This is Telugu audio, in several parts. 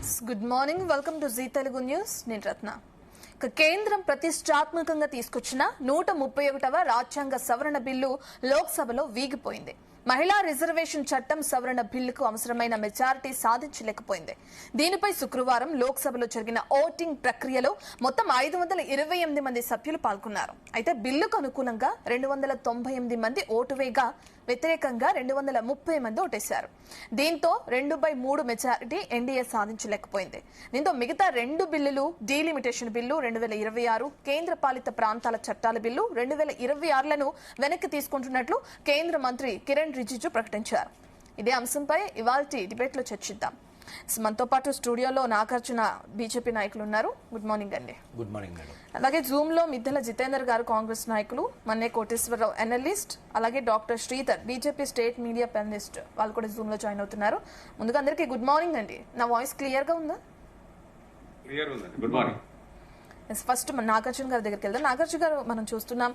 Viewers good morning welcome to Zee Telugu News. నేను రత్న. కేంద్రం ప్రతిష్టాత్మకంగా తీసుకొచ్చిన 131వ రాజ్యాంగ సవరణ బిల్లు లోక్సభలో వీగిపోయింది. మహిళా రిజర్వేషన్ చట్టం సవరణ బిల్లుకు అవసరమైన మెజారిటీ సాధించలేకపోయింది. దీనిపై శుక్రవారం లోక్సభలో జరిగిన ఓటింగ్ ప్రక్రియలో మొత్తం 528 మంది సభ్యులు పాల్గొన్నారు. అయితే బిల్లుకు అనుకూలంగా 298 మంది ఓటు వేయగా వ్యతిరేకంగా 230 మంది ఓటేశారు. దీంతో 2/3 మెజారిటీ ఎన్డీఏ సాధించలేకపోయింది. దీంతో మిగతా 2 బిల్లులు డీలిమిటేషన్ బిల్లు 2026, కేంద్ర పాలిత ప్రాంతాల చట్టాల బిల్లు 2026లను వెనక్కి తీసుకుంటున్నట్లు కేంద్ర మంత్రి కిరణ్ రిజిజు ప్రకటించారు. ఇదే అంశంపై ఇవాల్టి డిబేట్ లో చర్చిద్దాం. మనతో పాటు స్టూడియోలో నాగార్జున బీజేపీ నాయకులు ఉన్నారు. గుడ్ మార్నింగ్ అండి. Good morning madam. అలాగే జూమ్ లో మిద్దెల జితేందర్ గారు కాంగ్రెస్ నాయకులు, మన్నే కోటేశ్వరరావు ఎనలిస్ట్, అలాగే doctor Sridhar BJP state media panelist వాళ్ళు కూడా జూమ్ లో జాయిన్ అవుతున్నారు. ముందుగా అందరికీ గుడ్ మార్నింగ్ అండి. నా వాయిస్ క్లియర్ గా ఉందా? క్లియర్ ఉందండి. Good morning. ఫస్ట్ నాగార్జున గారి దగ్గరికి వెళ్దాం. నాగార్జున గారు, మనం చూస్తున్నాం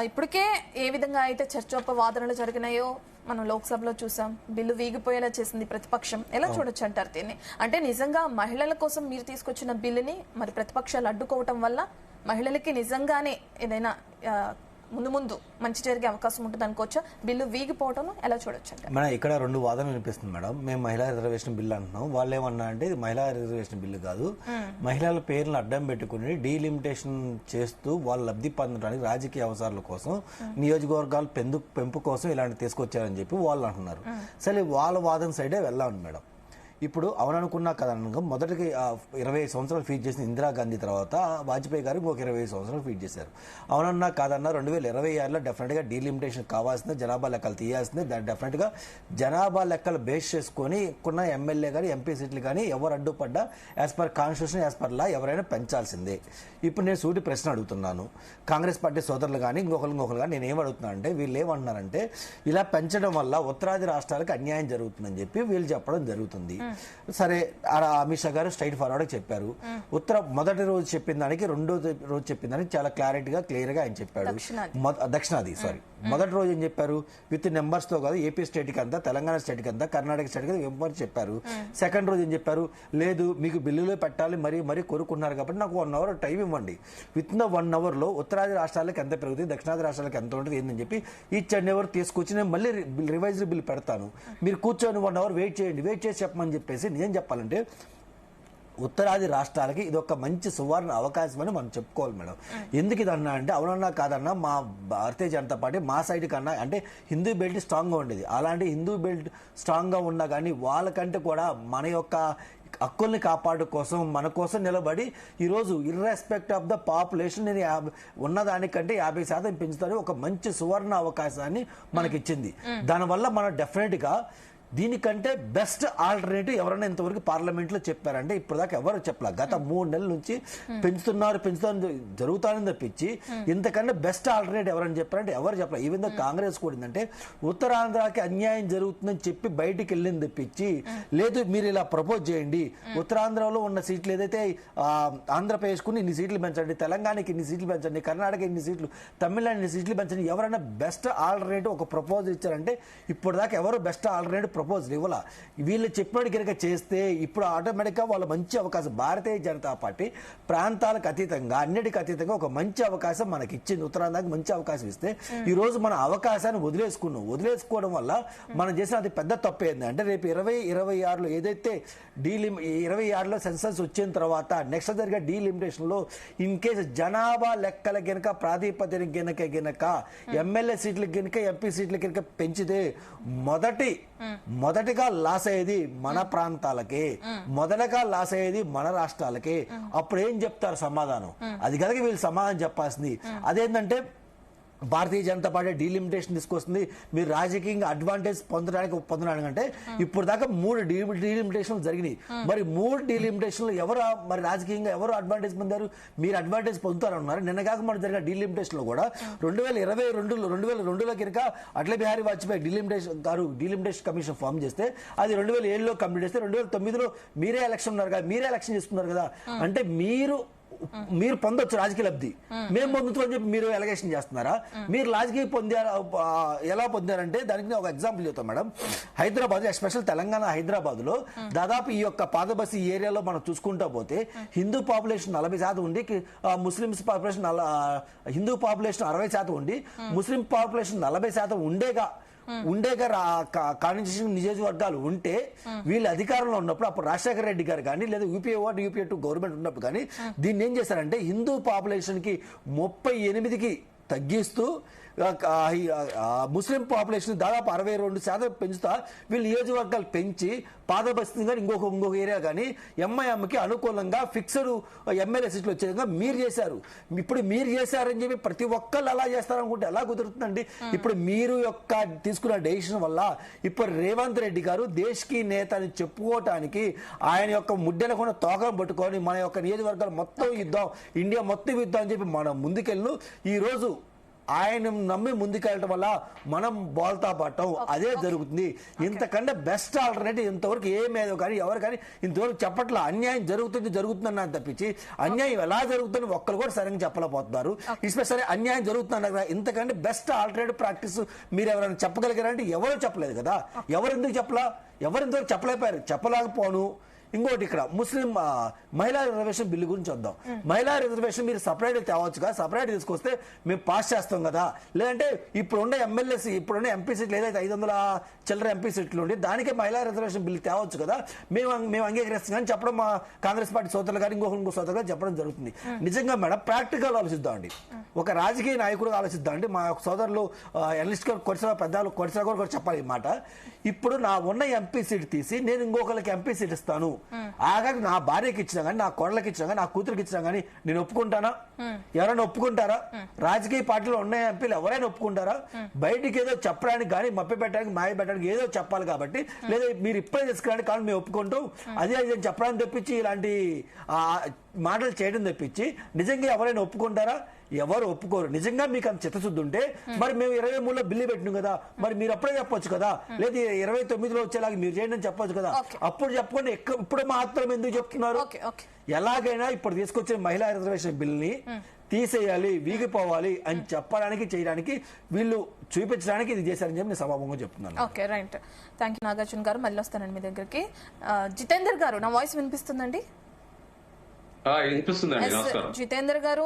ఇప్పటికే ఏ విధంగా అయితే చర్చోపవాదనలు జరిగినాయో మనం లోక్సభలో చూసాం. బిల్లు వీగిపోయేలా చేసింది ప్రతిపక్షం. ఎలా చూడొచ్చు అంటారు దీన్ని? అంటే నిజంగా మహిళల కోసం మీరు తీసుకొచ్చిన బిల్లుని మరి ప్రతిపక్షాలు అడ్డుకోవటం వల్ల మహిళలకి నిజంగానే ఏదైనా ముందు ముందు మంచి జరిగే అవకాశం ఉంటుంది అనుకోవచ్చా? బిల్లు వీగిపోవటం ఎలా చూడొచ్చు అంటే మేడం, ఇక్కడ 2 వాదనలు వినిపిస్తుంది మేడం. మేము మహిళా రిజర్వేషన్ బిల్లు అంటున్నాం, వాళ్ళు ఏమన్నా అంటే ఇది మహిళా రిజర్వేషన్ బిల్లు కాదు, మహిళల పేర్లను అడ్డం పెట్టుకుని డీలిమిటేషన్ చేస్తూ వాళ్ళు లబ్ధి పొందడానికి రాజకీయ అవసరాల కోసం, నియోజకవర్గాల పెంపు కోసం ఇలాంటి తీసుకొచ్చారని చెప్పి వాళ్ళు అంటున్నారు. సరే, వాళ్ళ వాదన సైడే వెళ్ళాలి మేడం. ఇప్పుడు అవుననుకున్నా కదనగా మొదటికి 25 సంవత్సరాలు ఫీడ్ చేసిన ఇందిరాగాంధీ తర్వాత వాజ్పేయి గారు ఇంకొక 25 సంవత్సరాలు ఫీడ్ చేశారు. అవునన్నా కాదన్నా 2026లో డెఫినెట్గా డీలిమిటేషన్ కావాల్సిందే, జనాభా లెక్కలు తీయాల్సిందే. దాన్ని డెఫినెట్గా జనాభా లెక్కలు బేస్ చేసుకొని కొన్న ఎమ్మెల్యే కానీ ఎంపీ సీట్లు కానీ ఎవరు అడ్డుపడ్డా as per constitution as per law ఎవరైనా పెంచాల్సిందే. ఇప్పుడు నేను సూటి ప్రశ్న అడుగుతున్నాను కాంగ్రెస్ పార్టీ సోదరులు కానీ ఇంకొకరు కానీ నేను ఏం అడుగుతున్నాను అంటే, వీళ్ళు ఏమంటున్నారంటే ఇలా పెంచడం వల్ల ఉత్తరాది రాష్ట్రాలకు అన్యాయం జరుగుతుందని చెప్పి వీళ్ళు చెప్పడం జరుగుతుంది. సరే, అమిత్ షా గారు స్ట్రైట్ ఫార్వర్డ్ చెప్పారు. మొదటి రోజు చెప్పిన దానికి రెండో రోజు చెప్పిన దానికి చాలా క్లారిటీగా క్లియర్ గా ఆయన చెప్పాడు. దక్షిణాది మొదటి రోజు ఏం చెప్పారు? విత్ నెంబర్స్ తో కాదు, ఏపీ స్టేట్ కి అంతా, తెలంగాణ స్టేట్ కి అంతా, కర్ణాటక స్టేట్ కి నెంబర్ చెప్పారు. సెకండ్ రోజు ఏం చెప్పారు? లేదు, మీకు బిల్లులో పెట్టాలి, మరీ కోరుకున్నారు కాబట్టి నాకు 1 అవర్ టైం ఇవ్వండి. విత్ ఇన్ 1 అవర్ లో ఉత్తరాది రాష్ట్రాలకు ఎంత పెరుగుతుంది, దక్షిణాది రాష్ట్రాలకు ఎంత ఉంటుంది ఏందని చెప్పి ఈచ్ అండ్ ఎవర్ తీసుకొచ్చి నేను మళ్ళీ రివైజ్డ్ బిల్ పెడతాను, మీరు కూర్చొని 1 అవర్ వెయిట్ చేసి చెప్పమని చెప్పేసి నిజం చెప్పాలంటే ఉత్తరాది రాష్ట్రాలకి ఇది ఒక మంచి సువర్ణ అవకాశం అని మనం చెప్పుకోవాలి మేడం. ఎందుకు ఇది అన్నా అంటే, అవునన్నా కాదన్నా మా భారతీయ జనతా పార్టీ మా సైడ్ కన్నా అంటే హిందూ బెల్ట్ స్ట్రాంగ్ గా ఉండేది. అలాంటి హిందూ బెల్ట్ స్ట్రాంగ్ గా ఉన్నా కానీ వాళ్ళకంటే కూడా మన యొక్క హక్కుల్ని కాపాడు కోసం మన కోసం నిలబడి ఈరోజు ఇర్రెస్పెక్ట్ ఆఫ్ ద పాపులేషన్ నేను ఉన్నదానికంటే 50% పెంచుతాను ఒక మంచి సువర్ణ అవకాశాన్ని మనకిచ్చింది. దానివల్ల మనం డెఫినెట్ గా దీనికంటే బెస్ట్ ఆల్టర్నేటివ్ ఎవరైనా ఇంతవరకు పార్లమెంట్ లో చెప్పారంటే ఇప్పుడు దాకా ఎవరు చెప్పలే. గత 3 నెలల నుంచి పెంచుతున్నారు జరుగుతానని తప్పించి ఇంతకంటే బెస్ట్ ఆల్టర్నేటివ్ ఎవరైనా చెప్పారంటే ఎవరు చెప్పలేదు. ఈవెన్ కాంగ్రెస్ కూడా ఏంటంటే ఉత్తరాంధ్రకి అన్యాయం జరుగుతుందని చెప్పి బయటికి వెళ్ళింది తప్పించి, లేదు మీరు ఇలా ప్రపోజ్ చేయండి, ఉత్తరాంధ్రలో ఉన్న సీట్లు ఏదైతే ఆంధ్రప్రదేశ్ కు ఇన్ని సీట్లు పెంచండి, తెలంగాణకి ఇన్ని సీట్లు పెంచండి, కర్ణాటక ఇన్ని సీట్లు, తమిళనాడు ఇన్ని సీట్లు పెంచండి, ఎవరైనా బెస్ట్ ఆల్టర్నేటివ్ ఒక ప్రపోజల్ ఇచ్చారంటే ఇప్పుడు దాకా ఎవరు బెస్ట్ ఆల్టర్నేటివ్ ప్రపోజల్ ఇవ్వాల. వీళ్ళు చెప్పినట్టు కనుక చేస్తే ఇప్పుడు ఆటోమేటిక్ గా వాళ్ళ మంచి అవకాశం, భారతీయ జనతా పార్టీ ప్రాంతాలకు అతీతంగా అన్నిటికీ అతీతంగా ఒక మంచి అవకాశం మనకి ఇచ్చింది. ఉత్తరాంధ్రకి మంచి అవకాశం ఇస్తే ఈ రోజు మన అవకాశాన్ని వదిలేసుకోవడం వల్ల మనం చేసిన అది పెద్ద తప్పు ఏంటంటే, రేపు 2026లో ఏదైతే 26లో సెన్సస్ వచ్చిన తర్వాత నెక్స్ట్ జరిగే డీలిమిటేషన్ లో ఇన్ కేసు జనాభా లెక్కల గనక ప్రాతిపదిక గనక ఎమ్మెల్యే సీట్లు గనక ఎంపీ సీట్లు గనక పెంచితే మొదటిగా లాస్ అయ్యేది మన ప్రాంతాలకే, మొదటగా లాస్ అయ్యేది మన రాష్ట్రాలకే. అప్పుడు ఏం చెప్తారు సమాధానం? అది కనుక వీళ్ళు సమాధానం చెప్పాల్సింది. అదేంటంటే భారతీయ జనతా పార్టీ డీలిమిటేషన్ తీసుకొస్తుంది, మీరు రాజకీయంగా అడ్వాంటేజ్ పొందడానికి అంటే ఇప్పుడు దాకా 3 డీలిమిటేషన్లు జరిగినాయి. మరి 3 డీలిమిటేషన్లు ఎవరు మరి రాజకీయంగా ఎవరు అడ్వాంటేజ్ పొందారు? మీరు అడ్వాంటేజ్ పొందుతారన్నారు. నిన్న కాక మనం జరిగిన డీలిమిటేషన్ లో కూడా 2022లో కనుక Atal Bihari Vajpayee delimitation commission form చేస్తే అది 2007లో కంప్లీట్ చేస్తే 2009లో మీరే ఎలక్షన్ చేసుకున్నారు కదా. అంటే మీరు మీరు పొందొచ్చు రాజకీయ లబ్ధి, మేము పొందుతాం అని చెప్పి మీరు ఎలిగేషన్ చేస్తున్నారా? మీరు రాజకీయ ఎలా పొందారంటే దానికి నేను ఒక ఎగ్జాంపుల్ చెప్తాను మేడం. హైదరాబాద్, ఎస్పెషల్ తెలంగాణ హైదరాబాద్ లో దాదాపు ఈ యొక్క పాదబస్తీ ఏరియాలో మనం చూసుకుంటా పోతే హిందూ పాపులేషన్ 40% ఉండి, ముస్లిమ్స్ పాపులేషన్ హిందూ పాపులేషన్ 60% ఉండి, ముస్లిం పాపులేషన్ 40% ఉండేగా కాన్స్టిట్యూషన్ నియోజకవర్గాలు ఉంటే వీళ్ళు అధికారంలో ఉన్నప్పుడు అప్పుడు రాజశేఖర రెడ్డి గారు కానీ లేదా యూపీఏ 1 యూపీఏ 2 గవర్నమెంట్ ఉన్నప్పుడు కానీ దీన్ని ఏం చేశారంటే హిందూ పాపులేషన్ కి 38కి తగ్గిస్తూ ముస్లిం పాపులేషన్ దాదాపు 62% పెంచుతా వీళ్ళు నియోజకవర్గాలు పెంచి పాదబస్తీ కానీ ఇంకొక ఏరియా కానీ ఎంఐఎంకి అనుకూలంగా ఫిక్స్డ్ ఎమ్మెల్యే సీట్లు వచ్చే విధంగా మీరు చేశారు. ఇప్పుడు మీరు చేశారని చెప్పి ప్రతి ఒక్కళ్ళు అలా చేస్తారనుకుంటే ఎలా కుదురుతుందండి? ఇప్పుడు మీరు తీసుకున్న డెసిషన్ వల్ల ఇప్పుడు రేవంత్ రెడ్డి గారు దేశ్కి నేత అని చెప్పుకోవటానికి ఆయన యొక్క ముడ్డెన కూడా తోకం పట్టుకొని మన యొక్క నియోజకవర్గాలు మొత్తం యుద్ధం, ఇండియా మొత్తం యుద్ధం అని చెప్పి మనం ముందుకెళ్ళు ఈ రోజు ఆయన నమ్మి ముందుకెళ్ళటం వల్ల మనం బోల్తా పట్టం అదే జరుగుతుంది. ఇంతకంటే బెస్ట్ ఆల్టర్నేటివ్ ఇంతవరకు ఏమేదో కానీ ఎవరు కానీ ఇంతవరకు చెప్పట్లా. అన్యాయం జరుగుతుందని తప్పించి అన్యాయం ఎలా జరుగుతుందని ఒక్కరు కూడా సరిగ్గా చెప్పలేకపోతున్నారు. ఎస్పెషల్లీ అన్యాయం జరుగుతుందన్నారు. ఇంతకంటే బెస్ట్ ఆల్టర్నేటివ్ ప్రాక్టీస్ మీరు ఎవరైనా చెప్పగలిగారంటే ఎవరు చెప్పలేదు కదా. ఎవరు ఇంతవరకు చెప్పలేకపోయారు. చెప్పలేకపోను. ఇంకోటి ఇక్కడ ముస్లిం మహిళా రిజర్వేషన్ బిల్లు గురించి వద్దాం. మహిళా రిజర్వేషన్ మీరు సపరేట్ తేవచ్చు కదా, సపరేట్ తీసుకొస్తే మేము పాస్ చేస్తాం కదా. లేదంటే ఇప్పుడున్న ఎమ్మెల్యేస్ ఇప్పుడున్న ఎంపీ సీట్లు ఏదైతే 500 చిల్లర ఎంపీ సీట్లు ఉండి దానికే మహిళా రిజర్వేషన్ బిల్లు తేవచ్చు కదా, మేము అంగీకరిస్తాం కానీ చెప్పడం మా కాంగ్రెస్ పార్టీ సోదరులు కానీ ఇంకో సోదరులు కానీ చెప్పడం జరుగుతుంది. నిజంగా మేడం ప్రాక్టికల్ ఆలోచిద్దామండి, ఒక రాజకీయ నాయకుడు ఆలోచిద్దామండి. మా సోదరులు ఎనలిస్ట్ పెద్దలు కొడిసా కూడా చెప్పాలి ఈ మాట. ఇప్పుడు నా ఉన్న ఎంపీ సీట్ తీసి నేను ఇంకొకరికి ఎంపీ సీట్ ఇస్తాను, ఆగాక నా భార్యకి ఇచ్చినా కానీ, నా కోడలకి ఇచ్చినా కానీ, నా కూతురికి ఇచ్చినా కానీ నేను ఒప్పుకుంటానా? ఎవరైనా ఒప్పుకుంటారా? రాజకీయ పార్టీలో ఉన్న ఎంపీలు ఎవరైనా ఒప్పుకుంటారా? బయటికి ఏదో చెప్పడానికి కానీ మప్పి పెట్టడానికి మాయ పెట్టడానికి ఏదో చెప్పాలి కాబట్టి, లేదా మీరు ఇప్పుడే తీసుకురాండి కానీ మేము ఒప్పుకుంటాం అదే చెప్పడానికి తెప్పించి ఇలాంటి మాటలు చేయడం తెప్పించి నిజంగా ఎవరైనా ఒప్పుకుంటారా? ఎవరు ఒప్పుకోరు. నిజంగా మీకు అంత చిత్తశుద్ధి ఉంటే మరి మేము 23లో బిల్లు పెట్టినాం కదా, మరి మీరు అప్పుడే చెప్పొచ్చు కదా, లేదా 29లో వచ్చేలాగా మీరు చేయండి అని చెప్పొచ్చు కదా. అప్పుడు చెప్పకుండా ఇప్పుడు మాత్రం ఎందుకు చెప్తున్నారు? ఎలాగైనా ఇప్పుడు తీసుకొచ్చిన మహిళా రిజర్వేషన్ బిల్ని తీసేయాలి, వీగిపోవాలి అని చెప్పడానికి చేయడానికి వీళ్ళు చూపించడానికి ఇది చేశారని చెప్పి నేను సభాముఖంగా చెప్తున్నాను. Okay, right. Thank you Nagarjuna గారు. మళ్ళీ వస్తానండి మీ దగ్గరికి. జితేందర్ గారు, నా వాయిస్ వినిపిస్తుందండి? జితేందర్ గారు,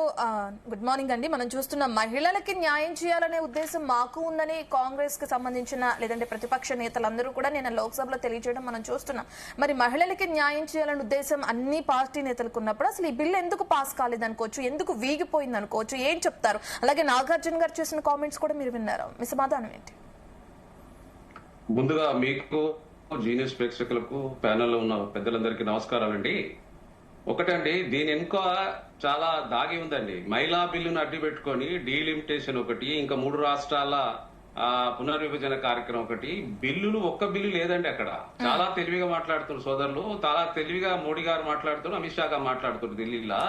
గుడ్ మార్నింగ్ అండి. మనం చూస్తున్న మహిళలకి న్యాయం చేయాలనే ఉద్దేశం మాకు ఉందని కాంగ్రెస్ కి సంబంధించిన లేదంటే ప్రతిపక్ష నేతలందరూ కూడా నేను లోక్సభలో తెలియజేయడం మనం చూస్తున్నాం. మరి మహిళలకి న్యాయం చేయాలనే ఉద్దేశం అన్ని పార్టీ నేతలకు ఉన్నప్పుడు అసలు ఈ బిల్లు ఎందుకు పాస్ కాలేదు అనుకోవచ్చు, ఎందుకు వీగిపోయింది అనుకోవచ్చు, ఏం చెప్తారు? అలాగే నాగార్జున గారు చేసిన కామెంట్స్ కూడా మీరు విన్నారు, మీ సమాధానం ఏంటి? ముందుగా మీకు, జీనియస్ ప్రేక్షకులకు, ప్యానెల్లో ఉన్న పెద్దలందరికీ నమస్కారాలండి. ఒకటండి, దీని వెనుక చాలా దాగి ఉందండి. మహిళా బిల్లును అడ్డు పెట్టుకొని డీలిమిటేషన్ ఒకటి, ఇంకా 3 రాష్ట్రాల పునర్విభజన కార్యక్రమం ఒకటి, బిల్లులు ఒక్క బిల్లు లేదండి. అక్కడ చాలా తెలివిగా మాట్లాడుతున్నారు సోదరులు, చాలా తెలివిగా మోడీ గారు మాట్లాడుతున్నారు, అమిత్ షా గారు మాట్లాడుతున్నారు ఢిల్లీలో.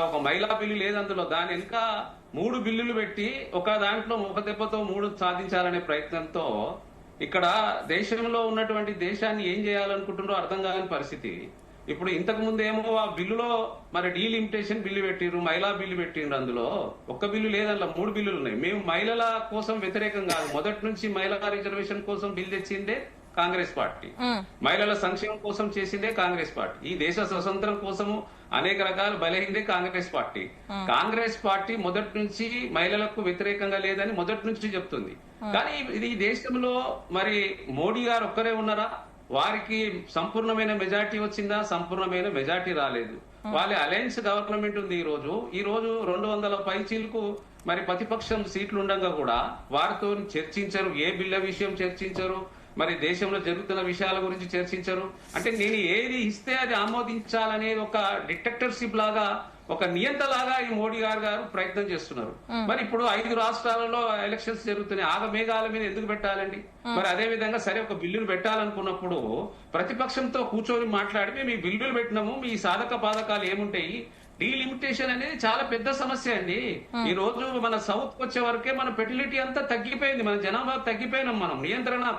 ఒక మహిళా బిల్లు లేదు అందులో. దాని వెనుక 3 బిల్లులు పెట్టి ఒక దాంట్లో ఒక దెబ్బతో 3 సాధించాలనే ప్రయత్నంతో ఇక్కడ దేశంలో ఉన్నటువంటి దేశాన్ని ఏం చేయాలనుకుంటున్నారో అర్థం కాని పరిస్థితి. ఇప్పుడు ఇంతకు ముందు ఏమో ఆ బిల్లులో మరి డీలిమిటేషన్ బిల్లు పెట్టిర్రు, మహిళా బిల్లు పెట్టిండ్రు. అందులో ఒక్క బిల్లు లేదల్లా 3 బిల్లులు ఉన్నాయి. మేము మహిళల కోసం వ్యతిరేకం కాదు, మొదటి నుంచి మహిళా రిజర్వేషన్ కోసం బిల్ తెచ్చిందే కాంగ్రెస్ పార్టీ, మహిళల సంక్షేమం కోసం చేసిందే కాంగ్రెస్ పార్టీ, ఈ దేశ స్వతంత్రం కోసము అనేక రకాలు బలైందే కాంగ్రెస్ పార్టీ. కాంగ్రెస్ పార్టీ మొదటి నుంచి మహిళలకు వ్యతిరేకంగా లేదని మొదటి నుంచి చెప్తుంది. కానీ ఇది దేశంలో మరి మోడీ గారు ఒక్కరే ఉన్నారా? వారికి సంపూర్ణమైన మెజార్టీ వచ్చిందా? సంపూర్ణమైన మెజార్టీ రాలేదు. వాళ్ళ అలయన్స్ గవర్నమెంట్ ఉంది. ఈ రోజు 200 పైచీలకు మరి ప్రతిపక్షం సీట్లు ఉండగా కూడా వారితో చర్చించరు, ఏ బిల్ల విషయం చర్చించరు, మరి దేశంలో జరుగుతున్న విషయాల గురించి చర్చించరు. అంటే నేను ఏది ఇస్తే అది ఆమోదించాలనేది ఒక డిటెక్టర్షిప్ లాగా, ఒక నియంత్రలాగా ఈ మోడీ గారు ప్రయత్నం చేస్తున్నారు. మరి ఇప్పుడు 5 రాష్ట్రాలలో ఎలక్షన్స్ జరుగుతున్నాయి, ఆగమేఘాల మీద ఎందుకు పెట్టాలండి? మరి అదే విధంగా సరే ఒక బిల్లును పెట్టాలనుకున్నప్పుడు ప్రతిపక్షంతో కూర్చొని మాట్లాడి మేము ఈ బిల్లులు పెట్టినాము, మీ సాధక బాధకాలు ఏముంటాయి? డీలిమిటేషన్ అనేది చాలా పెద్ద సమస్య అండి. ఈ రోజు మన సౌత్ వచ్చే వరకే మన ఫెర్టిలిటీ అంతా తగ్గిపోయింది, మన జనాభా తగ్గిపోయినాం. మనం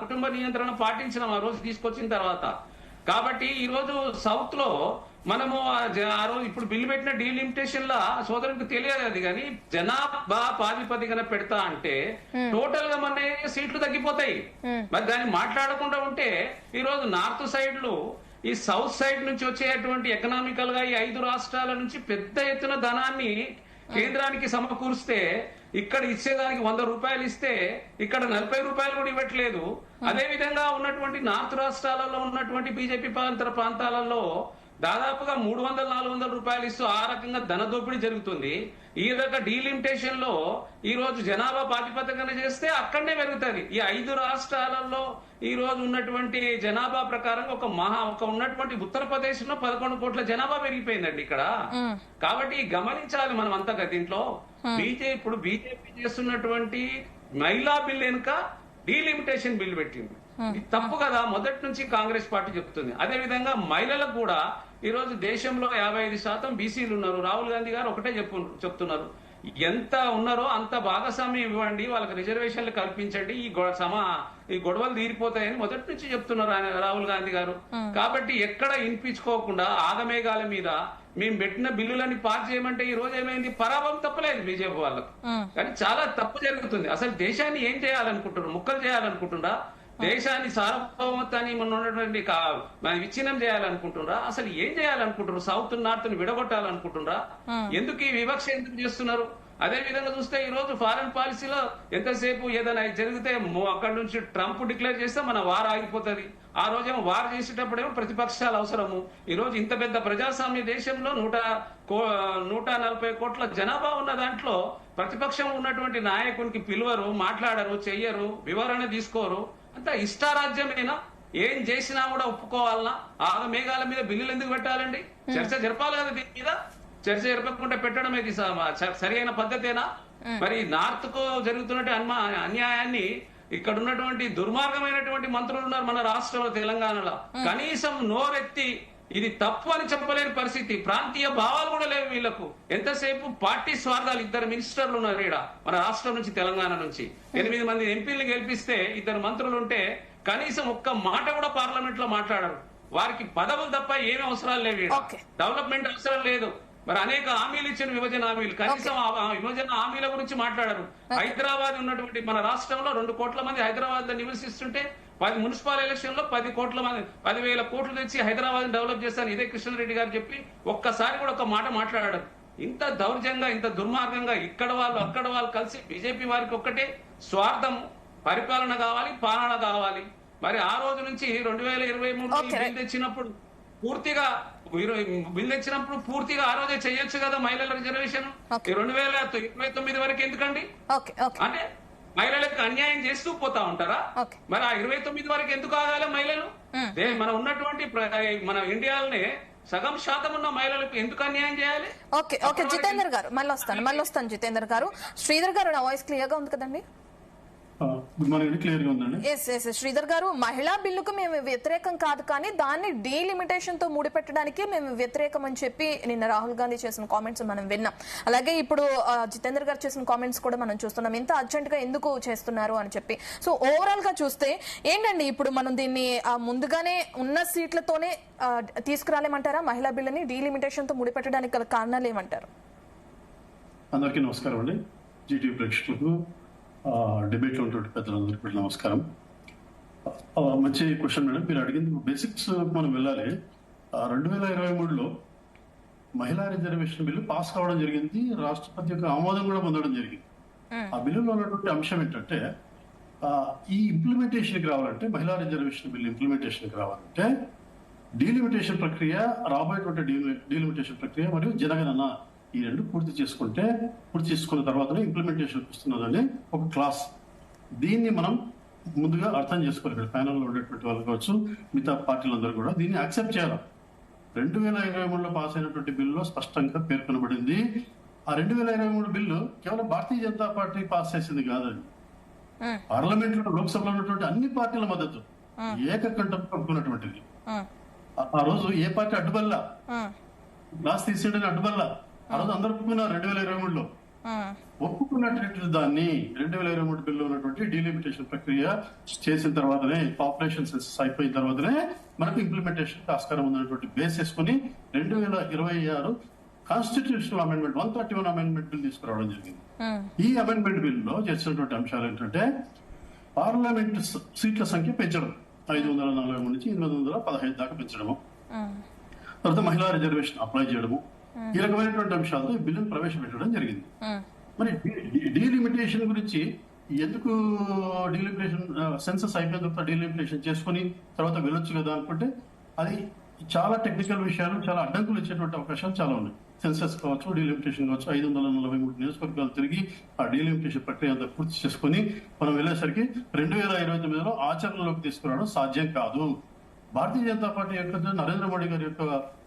కుటుంబ నియంత్రణ పాటించినాం ఆ రోజు తీసుకొచ్చిన తర్వాత. కాబట్టి ఈ రోజు సౌత్ లో మనము ఆ రోజు ఇప్పుడు బిల్లు పెట్టిన డీలిమిటేషన్ లా సోదరునికి తెలియదు అది, కానీ జనాభా ప్రాతిపదికన పెడతా అంటే టోటల్ గా మన సీట్లు తగ్గిపోతాయి. మరి దాన్ని మాట్లాడకుండా ఉంటే ఈ రోజు నార్త్ సైడ్ లో ఈ సౌత్ సైడ్ నుంచి వచ్చేటువంటి ఎకనామికల్ గా ఈ 5 రాష్ట్రాల నుంచి పెద్ద ఎత్తున ధనాన్ని కేంద్రానికి సమకూరిస్తే ఇక్కడ ఇచ్చేదానికి 100 రూపాయలు ఇస్తే ఇక్కడ 40 రూపాయలు కూడా ఇవ్వట్లేదు. అదే విధంగా ఉన్నటువంటి నార్త్ రాష్ట్రాలలో ఉన్నటువంటి బీజేపీ పాలిత ప్రాంతాలలో దాదాపుగా 300-400 రూపాయలు ఇస్తూ ఆ రకంగా ధన దోపిడీ జరుగుతుంది. ఈ రక డీలిమిటేషన్ లో ఈ రోజు జనాభా ప్రాతిపదికన చేస్తే అక్కడనే పెరుగుతుంది. ఈ 5 రాష్ట్రాలలో ఈ రోజు ఉన్నటువంటి జనాభా ప్రకారంగా ఒక ఉన్నటువంటి ఉత్తరప్రదేశ్ లో 11 కోట్ల జనాభా పెరిగిపోయిందండి ఇక్కడ. కాబట్టి గమనించాలి మనం అంతగా దీంట్లో. ఇప్పుడు బీజేపీ చేస్తున్నటువంటి మహిళా బిల్ వెనుక డీలిమిటేషన్ బిల్ పెట్టింది. ఇది తప్పు కదా, మొదటి నుంచి కాంగ్రెస్ పార్టీ చెప్తుంది. అదే విధంగా మహిళలకు కూడా ఈ రోజు దేశంలో 55% బీసీలు ఉన్నారు. రాహుల్ గాంధీ గారు ఒకటే చెప్తున్నారు, ఎంత ఉన్నారో అంత భాగస్వామ్యం ఇవ్వండి, వాళ్ళకి రిజర్వేషన్లు కల్పించండి, ఈ గొడవలు తీరిపోతాయని మొదటి నుంచి చెప్తున్నారు ఆయన రాహుల్ గాంధీ గారు. కాబట్టి ఎక్కడ వినిపించుకోకుండా ఆగమేఘాల మీద మేము పెట్టిన బిల్లులని పాస్ చేయమంటే ఈ రోజు ఏమైంది, పరాభవం తప్పలేదు బీజేపీ వాళ్ళకు. కానీ చాలా తప్పు జరుగుతుంది. అసలు దేశాన్ని ఏం చేయాలనుకుంటున్నారు, ముక్కలు చేయాలనుకుంటున్నారా? దేశాన్ని సార్వభౌమత్వాన్ని ఉన్నటువంటి విచ్ఛిన్నం చేయాలనుకుంటున్నారా? అసలు ఏం చేయాలనుకుంటున్నారు? సౌత్ నార్త్ ని విడగొట్టాలనుకుంటున్నారా? ఎందుకు ఈ వివక్ష ఎందుకు చేస్తున్నారు? అదే విధంగా చూస్తే ఈ రోజు ఫారెన్ పాలసీలో ఎంతసేపు ఏదైనా జరిగితే అక్కడ నుంచి ట్రంప్ డిక్లేర్ చేస్తే మన వార్ ఆగిపోతుంది. ఆ రోజేమో వార్ చేసేటప్పుడేమో ప్రతిపక్షాలు అవసరము. ఈ రోజు ఇంత పెద్ద ప్రజాస్వామ్య దేశంలో 140 కోట్ల జనాభా ఉన్న దాంట్లో ప్రతిపక్షం ఉన్నటువంటి నాయకునికి పిలువరు, మాట్లాడరు, చెయ్యరు, వివరణ తీసుకోరు. అంతా ఇష్టారాజ్యమేనా? ఏం చేసినా కూడా ఒప్పుకోవాలనా? మేఘాల మీద బిల్లులు ఎందుకు పెట్టాలండి? చర్చ జరపాలి కదా దీని మీద. చర్చ జరపకుండా పెట్టడం ఇది సరైన పద్ధతేనా? మరి నార్త్ కు జరుగుతున్నట్టు అన్యాయాన్ని ఇక్కడ ఉన్నటువంటి దుర్మార్గమైనటువంటి మంత్రులు ఉన్నారు మన రాష్ట్రంలో, తెలంగాణలో. కనీసం నోరెత్తి ఇది తప్పు అని చెప్పలేని పరిస్థితి. ప్రాంతీయ భావాలు కూడా లేవు వీళ్లకు. ఎంతసేపు పార్టీ స్వార్థాలు. 2 మినిస్టర్లు ఉన్నారు ఈడ మన రాష్ట్రం నుంచి, తెలంగాణ నుంచి 8 మంది ఎంపీలు గెలిపిస్తే 2 మంత్రులు ఉంటే కనీసం ఒక్క మాట కూడా పార్లమెంట్ లో మాట్లాడరు. వారికి పదవులు తప్ప ఏమీ అవసరాలు లేవు. డెవలప్మెంట్ అవసరం లేదు. మరి అనేక హామీలు ఇచ్చిన విభజన హామీలు, కనీసం విభజన హామీల గురించి మాట్లాడరు. హైదరాబాద్ ఉన్నటువంటి మన రాష్ట్రంలో 2 కోట్ల మంది హైదరాబాద్ లో నివసిస్తుంటే 10 మున్సిపల్ ఎలక్షన్ లో 10 కోట్ల మంది 10,000 కోట్లు తెచ్చి హైదరాబాద్ డెవలప్ చేస్తాను ఇదే కృష్ణారెడ్డి గారు చెప్పి ఒక్కసారి కూడా ఒక మాట మాట్లాడారు. ఇంత దౌర్జంగా, ఇంత దుర్మార్గంగా ఇక్కడ వాళ్ళు అక్కడ వాళ్ళు కలిసి బీజేపీ వారికి ఒక్కటే స్వార్థం, పరిపాలన కావాలి, పాలన కావాలి. మరి ఆ రోజు నుంచి 2023 బిల్ తెచ్చినప్పుడు పూర్తిగా ఆ రోజే చేయొచ్చు కదా మహిళల రిజర్వేషన్. 2029 వరకు ఎందుకండి? అంటే మహిళలకు అన్యాయం చేస్తూ పోతా ఉంటారా? మరి ఆ 29 వరకు ఎందుకు ఆగాలి మహిళలు? మనం ఉన్నటువంటి మన ఇండియాలోనే సగం శాతం ఉన్న మహిళలకు ఎందుకు అన్యాయం చేయాలి? ఓకే జితేందర్ గారు, మళ్ళీ వస్తాను జితేందర్ గారు. శ్రీధర్ గారు, నా వాయిస్ క్లియర్ గా ఉంది కదండి? శ్రీధర్ గారు, మహిళా బిల్లుకు మేము వ్యతిరేకం కాదు, కానీ దాన్ని డీలిమిటేషన్ తో ముడిపెట్టడానికి మేము వ్యతిరేకం అని చెప్పి నిన్న రాహుల్ గాంధీ చేసిన కామెంట్స్ మనం విన్నాం. అలాగే ఇప్పుడు జితేందర్ గారు చేసిన కామెంట్స్ కూడా మనం చూస్తున్నాం, ఇంత అర్జెంట్ గా ఎందుకు చేస్తున్నారు అని చెప్పి. సో ఓవరాల్ గా చూస్తే ఏంటండి, ఇప్పుడు మనం దీన్ని ముందుగానే ఉన్న సీట్లతోనే తీసుకురాలేమంటారా? మహిళా బిల్లుని డీలిమిటేషన్ తో ముడిపెట్టడానికి గల కారణాలు ఏమంటారు? అందరికీ నమస్కారం అండి. జీటీవీ ప్రేక్షకులకు, డిబేట్ లో ఉన్నటువంటి పెద్దలందరికీ కూడా నమస్కారం. మంచి క్వశ్చన్ మేడం, మీరు అడిగింది బేసిక్స్ మనం వెళ్ళాలి. 2023లో మహిళా రిజర్వేషన్ బిల్లు పాస్ కావడం జరిగింది, రాష్ట్రపతి యొక్క ఆమోదం కూడా పొందడం జరిగింది. ఆ బిల్లులో ఉన్నటువంటి అంశం ఏంటంటే, ఈ ఇంప్లిమెంటేషన్కి రావాలంటే, మహిళా రిజర్వేషన్ బిల్లు ఇంప్లిమెంటేషన్కి రావాలంటే డీలిమిటేషన్ ప్రక్రియ, రాబోయేటువంటి డీలిమిటేషన్ ప్రక్రియ మరియు జనగణన ఈ 2 పూర్తి చేసుకున్న తర్వాతనే ఇంప్లిమెంటేషన్ వస్తున్నదని ఒక క్లాస్. దీన్ని మనం ముందుగా అర్థం చేసుకోవాలి. ఇక్కడ ప్యానల్లో ఉండేటువంటి వాళ్ళు కావచ్చు, మిగతా పార్టీలందరూ కూడా దీన్ని యాక్సెప్ట్ చేయాలి. 2023లో పాస్ అయినటువంటి బిల్లులో స్పష్టంగా పేర్కొనబడింది. ఆ 2023 బిల్లు కేవలం భారతీయ జనతా పార్టీ పాస్ చేసింది కాదండి. పార్లమెంట్ లో, లోక్సభలో ఉన్నటువంటి అన్ని పార్టీల మద్దతు ఏకకంఠం పట్టుకున్నటువంటిది. ఆ రోజు ఏ పార్టీ అడ్డుబల్లా, క్లాస్ తీసేయడానికి అడ్డుబల్లా. ఆ రోజు అందరూ ఒప్పుకున్నారు 2023లో. ఒప్పుకున్నటువంటి దాన్ని 2023 బిల్లు ఉన్నటువంటి డీలిమిటేషన్ ప్రక్రియ చేసిన తర్వాతనే పాపులేషన్ సెన్సస్ అయిపోయిన తర్వాతనే మనకు ఇంప్లిమెంటేషన్ ఆస్కారం ఉన్నటువంటి బేస్ చేసుకుని 2026 కాన్స్టిట్యూషనల్ అమెండ్మెంట్ 131 అమెండ్మెంట్ బిల్ తీసుకురావడం జరిగింది. ఈ అమెండ్మెంట్ బిల్ లో చేసినటువంటి అంశాలు ఏంటంటే పార్లమెంట్ సీట్ల సంఖ్య పెంచడం 543 నుంచి 815 దాకా పెంచడము, తర్వాత మహిళా రిజర్వేషన్ అప్లై చేయడము, ఈ రకమైనటువంటి అంశాలతో ఈ బిల్లును ప్రవేశపెట్టడం జరిగింది. మరి డీలిమిటేషన్ గురించి ఎందుకు డీలిమిటేషన్ సెన్సస్ అయిపోయిన తర్వాత డీలిమిటేషన్ చేసుకుని తర్వాత వెళ్ళొచ్చు కదా అనుకుంటే అది చాలా టెక్నికల్ విషయాలు, చాలా అడ్డంకులు ఇచ్చేటువంటి అవకాశాలు చాలా ఉన్నాయి. సెన్సస్ కావచ్చు, డీలిమిటేషన్ కావచ్చు, 543 నియోజకవర్గాలు తిరిగి ఆ డీలిమిటేషన్ ప్రక్రియ అంతా పూర్తి చేసుకుని మనం వెళ్ళేసరికి 2029లో ఆచరణలోకి తీసుకురావడం సాధ్యం కాదు. భారతీయ జనతా పార్టీ యొక్క నరేంద్ర మోడీ గారి యొక్క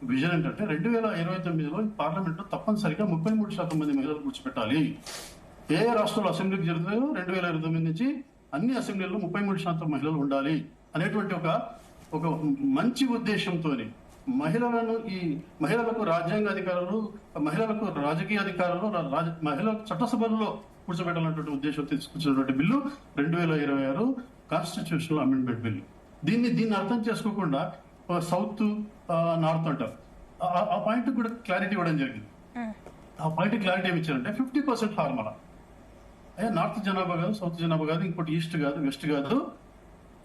విజన్ ఏంటంటే 2029లో పార్లమెంట్ లో తప్పనిసరిగా 33% మంది మహిళలు కూర్చోబెట్టాలి. ఏ రాష్ట్రంలో అసెంబ్లీకి జరుగుతాయో 2029 నుంచి అన్ని అసెంబ్లీల్లో 33% మహిళలు ఉండాలి అనేటువంటి ఒక మంచి ఉద్దేశంతో మహిళలకు రాజ్యాంగ అధికారులు, మహిళలకు రాజకీయ అధికారులు, మహిళలకు చట్టసభల్లో కూర్చోబెట్టాలన్నటువంటి ఉద్దేశం తీసుకొచ్చినటువంటి బిల్లు 2026 కాన్స్టిట్యూషనల్ అమెండ్మెంట్ బిల్లు. దీన్ని అర్థం చేసుకోకుండా సౌత్ నార్త్ అంటారు. ఆ పాయింట్ కూడా క్లారిటీ ఇవ్వడం జరిగింది. ఆ పాయింట్ క్లారిటీ ఏమి ఇచ్చారంటే 50% ఫార్ములా. నార్త్ జనాభా కాదు, సౌత్ జనాభా కాదు, ఇంకోటి ఈస్ట్ కాదు, వెస్ట్ కాదు,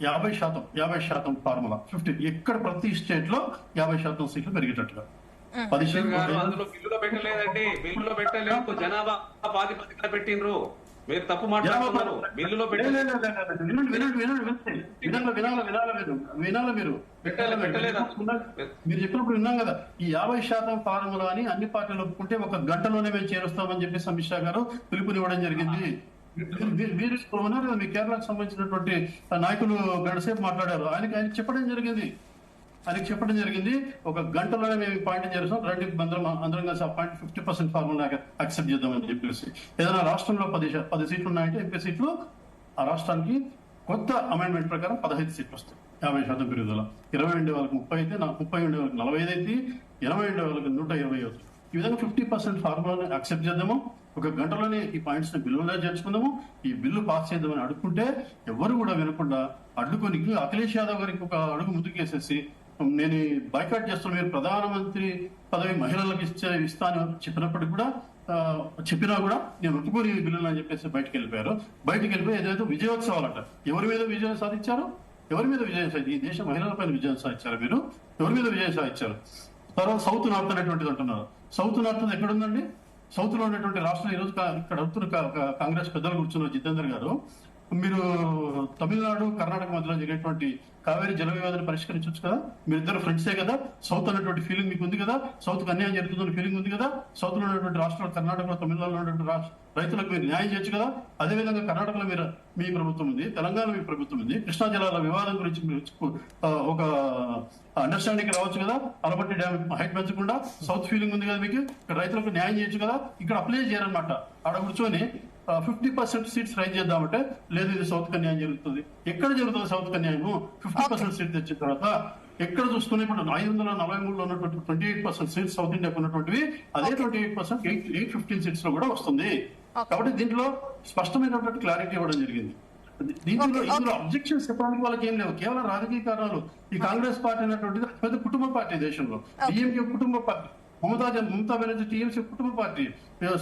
50% ఫార్ములా 50. ఎక్కడ ప్రతి స్టేట్ లో 50% సీట్లు పెరిగేటట్టుగా 10 అందులో బిల్లులో పెట్టలేదండి, బిల్లులో పెట్టలేదు, జనాభా ప్రాతిపదికన పెట్టిండ్రు. మీరు తప్పు మాట్లాడుతున్నారు. బిల్లులో వినాలి మీరు చెప్పినప్పుడు విన్నాం కదా. ఈ 50% ఫార్ములా అని అన్ని పార్టీలు ఒప్పుకుంటే 1 గంటలోనే మేము చేరుస్తామని చెప్పేసి అమిత్ షా గారు పిలుపునివ్వడం జరిగింది. మీరు ఉన్నారు, మీ కేరళకు సంబంధించినటువంటి నాయకులు గంటసేపు మాట్లాడారు. ఆయన చెప్పడం జరిగింది. 1 గంటలోనే మేము పాయింట్ చేస్తాం, రండి అందరం కలిసి ఆ పాయింట్ 50% ఫార్ములా యాక్సెప్ట్ చేద్దామని చెప్పేసి. ఏదైనా రాష్ట్రంలో 10 సీట్లు ఉన్నాయంటే ఎంపీ సీట్లు ఆ రాష్ట్రానికి కొత్త అమెండ్మెంట్ ప్రకారం 15 సీట్లు వస్తాయి. 50% పెరుగుదల. 20 ఉండే వాళ్ళకి 30 అయితే, 30 ఉండే వాళ్ళకి 45 అయితే, 80 ఉండే వాళ్ళకి 120 అవుతుంది. ఈ విధంగా 50% ఫార్ములాని యాక్సెప్ట్ చేద్దాము. 1 గంటలోనే ఈ పాయింట్స్ ని బిల్లులో చేర్చుకుందాము. ఈ బిల్లు పాస్ చేద్దామని అడుగుకుంటే ఎవరు కూడా వినకుండా అడ్డుకొని అఖిలేష్ యాదవ్ గారికి ఒక అడుగు ముందుకేసేసి నేను బైకాట్ చేస్తున్నా, మీరు ప్రధానమంత్రి పదవి మహిళలకు ఇస్తాను చెప్పినప్పటికీ కూడా చెప్పినా కూడా నేను ఒప్పుకొని బిల్లులు అని చెప్పేసి బయటకు వెళ్ళిపోయి ఏదైతే విజయోత్సవాలంట. ఎవరి మీద విజయం సాధించారు? ఈ దేశ మహిళల పైన విజయం సాధించారు. మీరు ఎవరి మీద విజయం సాధించారు? తర్వాత సౌత్ నార్త్ అనేటువంటిది అంటున్నారు. సౌత్ నార్త్ ఎక్కడుందండి? సౌత్ లో ఉన్నటువంటి రాష్ట్రం ఈరోజు ఇక్కడ కాంగ్రెస్ పెద్దలు కూర్చున్న జితేందర్ గారు, మీరు తమిళనాడు కర్ణాటక మధ్యలో జరిగేటువంటి కావేరీ జల వివాదాన్ని పరిష్కరించవచ్చు కదా. మీరిద్దరు ఫ్రెండ్సే కదా. సౌత్ అనేటువంటి ఫీలింగ్ మీకు ఉంది కదా. సౌత్ కు అన్యాయం జరుగుతుందని ఫీలింగ్ ఉంది కదా. సౌత్ లో ఉన్నటువంటి రాష్ట్రాలు కర్ణాటకలో, తమిళనాడులో ఉన్నటువంటి రైతులకు మీరు న్యాయం చేయొచ్చు కదా. అదేవిధంగా కర్ణాటకలో మీ ప్రభుత్వం ఉంది, తెలంగాణ మీ ప్రభుత్వం ఉంది. కృష్ణా జలాల వివాదం గురించి మీరు ఒక అండర్స్టాండింగ్ రావచ్చు కదా. అలబట్టి డ్యామ్ హైట్ పెంచకుండా సౌత్ ఫీలింగ్ ఉంది కదా మీకు. ఇక్కడ రైతులకు న్యాయం చేయొచ్చు కదా. ఇక్కడ అప్లై చేయాలన్నమాట. ఆడ కూర్చొని 50% సీట్స్ రైజ్ చేద్దామంటే లేదు, ఇది సౌత్ అన్యాయం జరుగుతుంది. ఎక్కడ జరుగుతుంది సౌత్ అన్యాయము? 50% సీట్ తెచ్చిన తర్వాత ఎక్కడ చూసుకునే ఇప్పుడు 543లో ఉన్నటువంటి 28% సీట్స్ సౌత్ ఇండియాకు ఉన్నటువంటివి అదే 28% 815 సీట్స్ లో కూడా వస్తుంది. కాబట్టి దీంట్లో స్పష్టమైనటువంటి క్లారిటీ ఇవ్వడం జరిగింది. ఇందులో అబ్జెక్షన్స్ చెప్పడానికి వాళ్ళకి ఏం లేవు, కేవలం రాజకీయ కారణాలు. ఈ కాంగ్రెస్ పార్టీ అనేటువంటిది పెద్ద కుటుంబ పార్టీ దేశంలో. డిఎంకే కుటుంబ పార్టీ, మమతా బెనర్జీ టీఎంసీ కుటుంబ పార్టీ,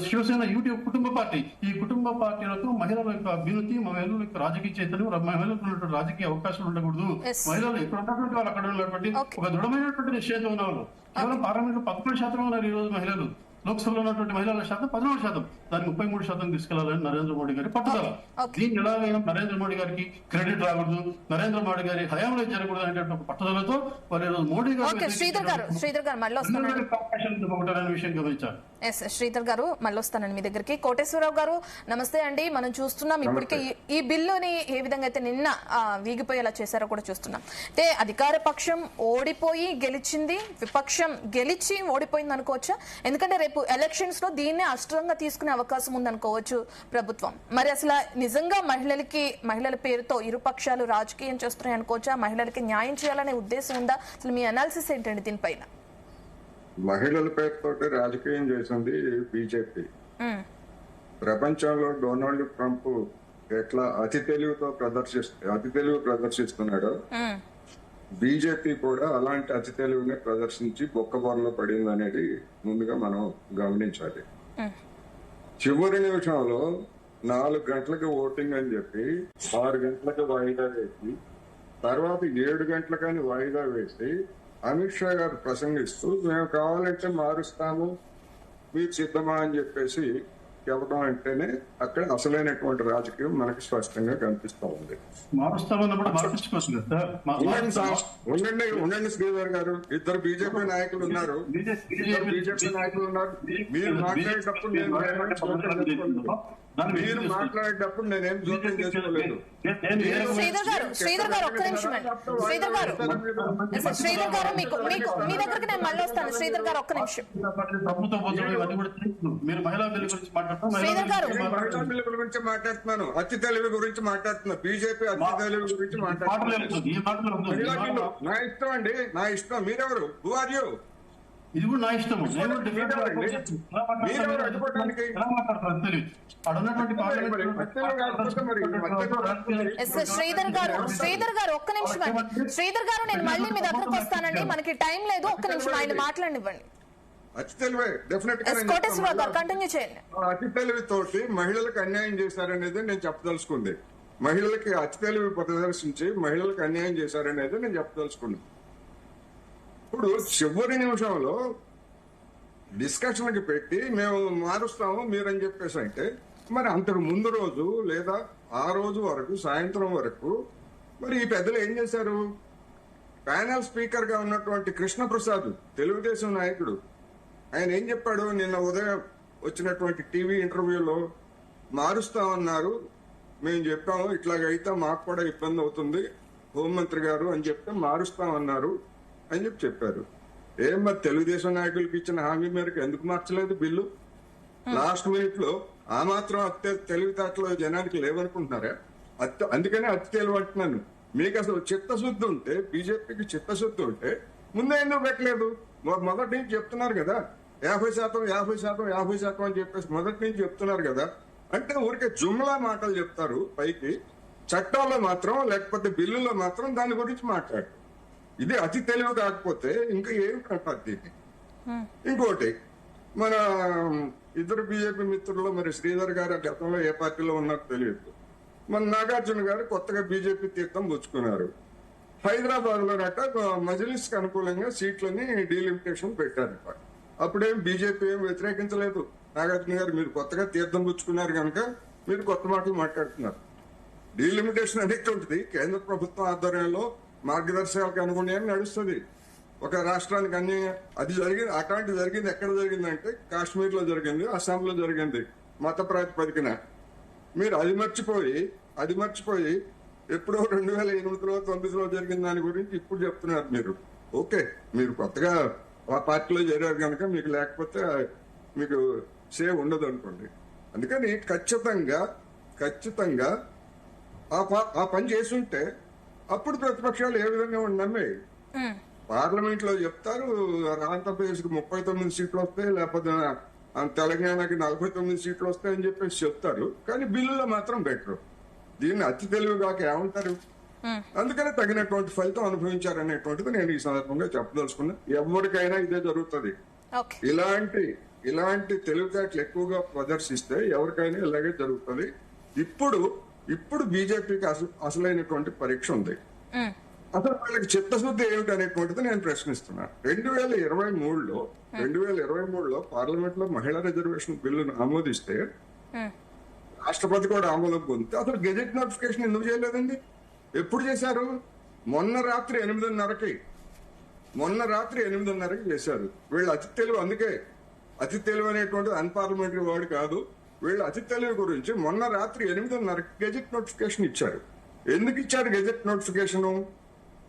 శివసేన యూటీఎఫ్ కుటుంబ పార్టీ. ఈ కుటుంబ పార్టీలకు మహిళల యొక్క అభ్యున్నతి, మహిళల యొక్క రాజకీయ చైతన్యం, మహిళలకు ఉన్నటువంటి రాజకీయ అవకాశాలు ఉండకూడదు. మహిళలు ఎక్కడ ఉన్నటువంటి వాళ్ళు అక్కడ ఉన్నటువంటి ఒక దృఢమైనటువంటి నిశ్చయం ఉన్న వాళ్ళు. కేవలం పార్లమెంట్ లో 11% ఉన్నారు ఈ రోజు మహిళలు. లోక్సభలో ఉన్నటువంటి మహిళల శాతం 14%. దాన్ని 33% తీసుకెళ్లాలని నరేంద్ర మోడీ గారి పట్టుదల. దీన్ని ఎలాగైనా నరేంద్ర మోడీ గారికి క్రెడిట్ రాకూడదు, నరేంద్ర మోడీ గారి హయాంలో జరగకూడదు అనేటువంటి ఒక పట్టుదలతో వాళ్ళు ఈరోజు మోడీ గారు విషయం గమనించారు. శ్రీధర్ గారు మళ్ళీ వస్తానండి మీ దగ్గరికి. కోటేశ్వరరావు గారు నమస్తే అండి. మనం చూస్తున్నాం ఇప్పటికే ఈ బిల్లుని ఏ విధంగా అయితే నిన్న వీగిపోయేలా చేశారో కూడా చూస్తున్నాం. అయితే అధికార పక్షం ఓడిపోయి గెలిచింది, విపక్షం గెలిచి ఓడిపోయింది అనుకోవచ్చా? ఎందుకంటే రేపు ఎలక్షన్స్ లో దీన్నే అస్త్రంగా తీసుకునే అవకాశం ఉందనుకోవచ్చు ప్రభుత్వం. మరి అసలు నిజంగా మహిళల పేరుతో ఇరు పక్షాలు రాజకీయం చేస్తున్నాయి అనుకోవచ్చా? మహిళలకి న్యాయం చేయాలనే ఉద్దేశం ఉందా? అసలు మీ అనాలిసిస్ ఏంటండి దీనిపైన? మహిళల పేరుతో రాజకీయం చేసింది బీజేపీ. ప్రపంచంలో డొనాల్డ్ ట్రంప్ ఎట్లా అతి తెలివి ప్రదర్శిస్తున్నాడో బీజేపీ కూడా అలాంటి అతి తెలివిని ప్రదర్శించి బొక్కబొరలో పడింది అనేది ముందుగా మనం గమనించాలి. చివరి నిమిషంలో 4 గంటలకు ఓటింగ్ అని చెప్పి 6 గంటలకు వాయిదా వేసి తర్వాత 7 గంటలకని వాయిదా వేసి అమిత్ షా గారు ప్రసంగిస్తూ మేము కావాలంటే మారుస్తాము మీరు సిద్ధమా అని చెప్పేసి చెప్పడం అంటేనే అక్కడ అసలైనటువంటి రాజకీయం మనకి స్పష్టంగా కనిపిస్తా ఉంది. ఉండండి శ్రీధర్ గారు, ఇద్దరు బీజేపీ నాయకులు ఉన్నారు. మీరు మాట్లాడేటప్పుడు నేనేం జోక్యం చేసుకోలేదు. శ్రీధర్ గారు ఒక్క నిమిషం అండి. శ్రీధర్ గారు మీ దగ్గరికి నేను మళ్ళీ వస్తాను. శ్రీధర్ గారు ఒక్క నిమిషం. మహిళా బిల్లు గురించి మాట్లాడుతున్నాను, అతి తెలివి గురించి మాట్లాడుతున్నా, బీజేపీ అతి తెలివి గురించి మాట్లాడుతున్నాను. నా ఇష్టం అండి, నా ఇష్టం. మీరెవరు? Who are you? ఇది కూడా నా ఇష్టం. శ్రీధర్ గారు ఒక్క నిమిషం అండి. శ్రీధర్ గారు నేను మళ్ళీ మీ దగ్గరకు వస్తానండి, మనకి టైం లేదు. ఒక్క నిమిషం ఆయన మాట్లాడనివ్వండి. అతి తెలివే డెఫినెట్ గా కంటిన్యూ చేయండి. అతి తెలివితోటి మహిళలకు అన్యాయం చేశారనేది నేను చెప్పదలుచుకుంది. మహిళలకి అతి తెలివి ప్రదర్శించి మహిళలకు అన్యాయం చేశారనేది నేను చెప్పదలుచుకున్నాను. ఇప్పుడు చివరి నిమిషంలో డిస్కషన్కి పెట్టి మేము మారుస్తాము మీరని చెప్పేసి అంటే మరి అంతకు ముందు రోజు లేదా ఆ రోజు వరకు సాయంత్రం వరకు మరి ఈ పెద్దలు ఏం చేశారు? ప్యానెల్ స్పీకర్ గా ఉన్నటువంటి కృష్ణప్రసాద్, తెలుగుదేశం నాయకుడు, ఆయన ఏం చెప్పాడు? నిన్న ఉదయం వచ్చినటువంటి టీవీ ఇంటర్వ్యూలో మారుస్తామన్నారు, మేము చెప్పాము ఇట్లాగైతే మాకు కూడా ఇబ్బంది అవుతుంది హోంమంత్రి గారు అని చెప్తే మారుస్తామన్నారు అని చెప్పారు. మరి తెలుగుదేశం నాయకులకి ఇచ్చిన హామీ మేరకు ఎందుకు మార్చలేదు బిల్లు? లాస్ట్ మినిట్ లో ఆ మాత్రం తెలివితేటలో జనానికి లేవనుకుంటున్నారా? అందుకనే అతి తెలివి అంటున్నాను. మీకు అసలు చిత్తశుద్ధి ఉంటే, బీజేపీకి చిత్తశుద్ధి ఉంటే ముందే ఎందుకు పెట్టలేదు? మొదటి నుంచి చెప్తున్నారు కదా 50% అని చెప్పేసి మొదటి నుంచి చెప్తున్నారు కదా. అంటే ఊరికే జుమ్లా మాటలు చెప్తారు పైకి, చట్టాల్లో మాత్రం లేకపోతే బిల్లులో మాత్రం దాని గురించి మాట్లాడు. ఇది అతి తెలివి కాకపోతే ఇంకా ఏమిటంటారు దీన్ని? ఇంకోటి, మన ఇద్దరు బీజేపీ మిత్రుల్లో మరి శ్రీధర్ గారు గతంలో ఏ పార్టీలో ఉన్నారో తెలియదు. మన నాగార్జున గారు కొత్తగా బీజేపీ తీర్థం పుచ్చుకున్నారు. హైదరాబాద్ లో మజ్లిస్ కి అనుకూలంగా సీట్లని డీలిమిటేషన్ పెట్టారు. అప్పుడేం బీజేపీ ఏం వ్యతిరేకించలేదు. నాగార్జున గారు మీరు కొత్తగా తీర్థం పుచ్చుకున్నారు కనుక మీరు కొత్త మాటలు మాట్లాడుతున్నారు. డీలిమిటేషన్ అనేటువంటిది కేంద్ర ప్రభుత్వం ఆధ్వర్యంలో మార్గదర్శకాలకు అనుగుణంగా నడుస్తుంది. ఒక రాష్ట్రానికి అన్ని అది జరిగింది. అట్లాంటి జరిగింది ఎక్కడ జరిగిందంటే కాశ్మీర్ లో జరిగింది, అస్సాంలో జరిగింది మత ప్రాతిపదికన. మీరు అది మర్చిపోయి ఎప్పుడో 2008లో 2009లో జరిగిన దాని గురించి ఇప్పుడు చెప్తున్నారు మీరు. ఓకే, మీరు కొత్తగా ఆ పార్టీలో చేరారు కనుక మీకు లేకపోతే మీకు సేవ్ ఉండదు అనుకోండి. అందుకని ఖచ్చితంగా ఆ పని చేసుంటే అప్పుడు ప్రతిపక్షాలు ఏ విధంగా నమ్మే పార్లమెంట్ లో చెప్తారు ఆంధ్రప్రదేశ్ కి 39 సీట్లు వస్తాయి, లేకపోతే తెలంగాణకి 49 సీట్లు వస్తాయని చెప్పేసి చెప్తారు. కానీ బిల్లులో మాత్రం బెటరు. దీన్ని అతి తెలివిగాక ఏమంటారు? అందుకని తగినటువంటి ఫలితం అనుభవించారనేటువంటిది నేను ఈ సందర్భంగా చెప్పదలుచుకున్నా. ఎవరికైనా ఇదే జరుగుతుంది. ఇలాంటి తెలివితేటలు ఎక్కువగా ప్రదర్శిస్తే ఎవరికైనా ఇలాగే జరుగుతుంది. ఇప్పుడు బీజేపీకి అసలైనటువంటి పరీక్ష ఉంది. అసలు వాళ్ళకి చిత్తశుద్ధి ఏమిటి అనేటువంటిది నేను ప్రశ్నిస్తున్నా. 2023లో పార్లమెంట్ లో మహిళా రిజర్వేషన్ బిల్లును ఆమోదిస్తే రాష్ట్రపతి కూడా ఆమోదం పొందితే అసలు గెజెట్ నోటిఫికేషన్ ఎందుకు చేయలేదండి? ఎప్పుడు చేశారు? మొన్న రాత్రి 8:30కి చేశారు. వీళ్ళు అతి తెలివి, అందుకే అతి తెలివి అనేటువంటి అన్పార్లమెంటరీ వర్డ్ కాదు. వీళ్ళు అతి తెలివి గురించి మొన్న రాత్రి 8:30కి గెజెట్ నోటిఫికేషన్ ఇచ్చారు. ఎందుకు ఇచ్చారు గెజెట్ నోటిఫికేషన్?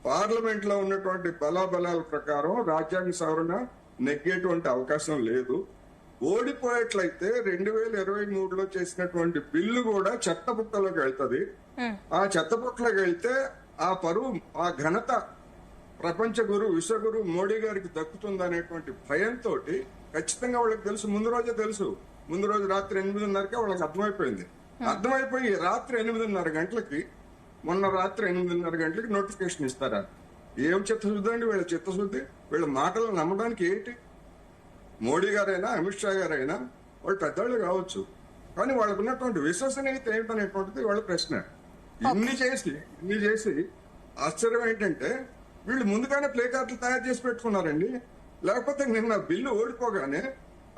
పార్లమెంట్ లో ఉన్నటువంటి బలాబలాల ప్రకారం రాజ్యాంగ సవరణ నెగ్గేటువంటి అవకాశం లేదు. ఓడిపోయేట్లయితే 2023లో చేసినటువంటి బిల్లు కూడా చెత్తబుట్టలోకి వెళ్తుంది. ఆ చెత్తబుట్టలోకి వెళ్తే ఆ పరువు, ఆ ఘనత ప్రపంచ గురు విశ్వగురు మోడీ గారికి దక్కుతుంది అనేటువంటి భయంతో ఖచ్చితంగా వాళ్ళకి తెలుసు, ముందు రోజే తెలుసు ముందు రోజు రాత్రి 8:30కే వాళ్ళకి అర్థమైపోయింది. అర్థమైపోయి రాత్రి 8:30 గంటలకి, మొన్న రాత్రి 8:30 గంటలకి నోటిఫికేషన్ ఇస్తారా? ఏం చిత్తశుద్ధి అండి వీళ్ళ చిత్తశుద్ధి? వీళ్ళ మాటలు నమ్మడానికి ఏంటి? మోడీ గారైనా అమిత్ షా గారైనా వాళ్ళు పెద్దవాళ్ళు కావచ్చు, కానీ వాళ్ళకు ఉన్నటువంటి విశ్వసనీయత ఏంటనేటువంటిది వాళ్ళ ప్రశ్న. ఇన్ని చేసి ఆశ్చర్యం ఏంటంటే వీళ్ళు ముందుగానే ప్లే కార్డులు తయారు చేసి పెట్టుకున్నారండి. లేకపోతే నిన్న బిల్లు ఓడిపోగానే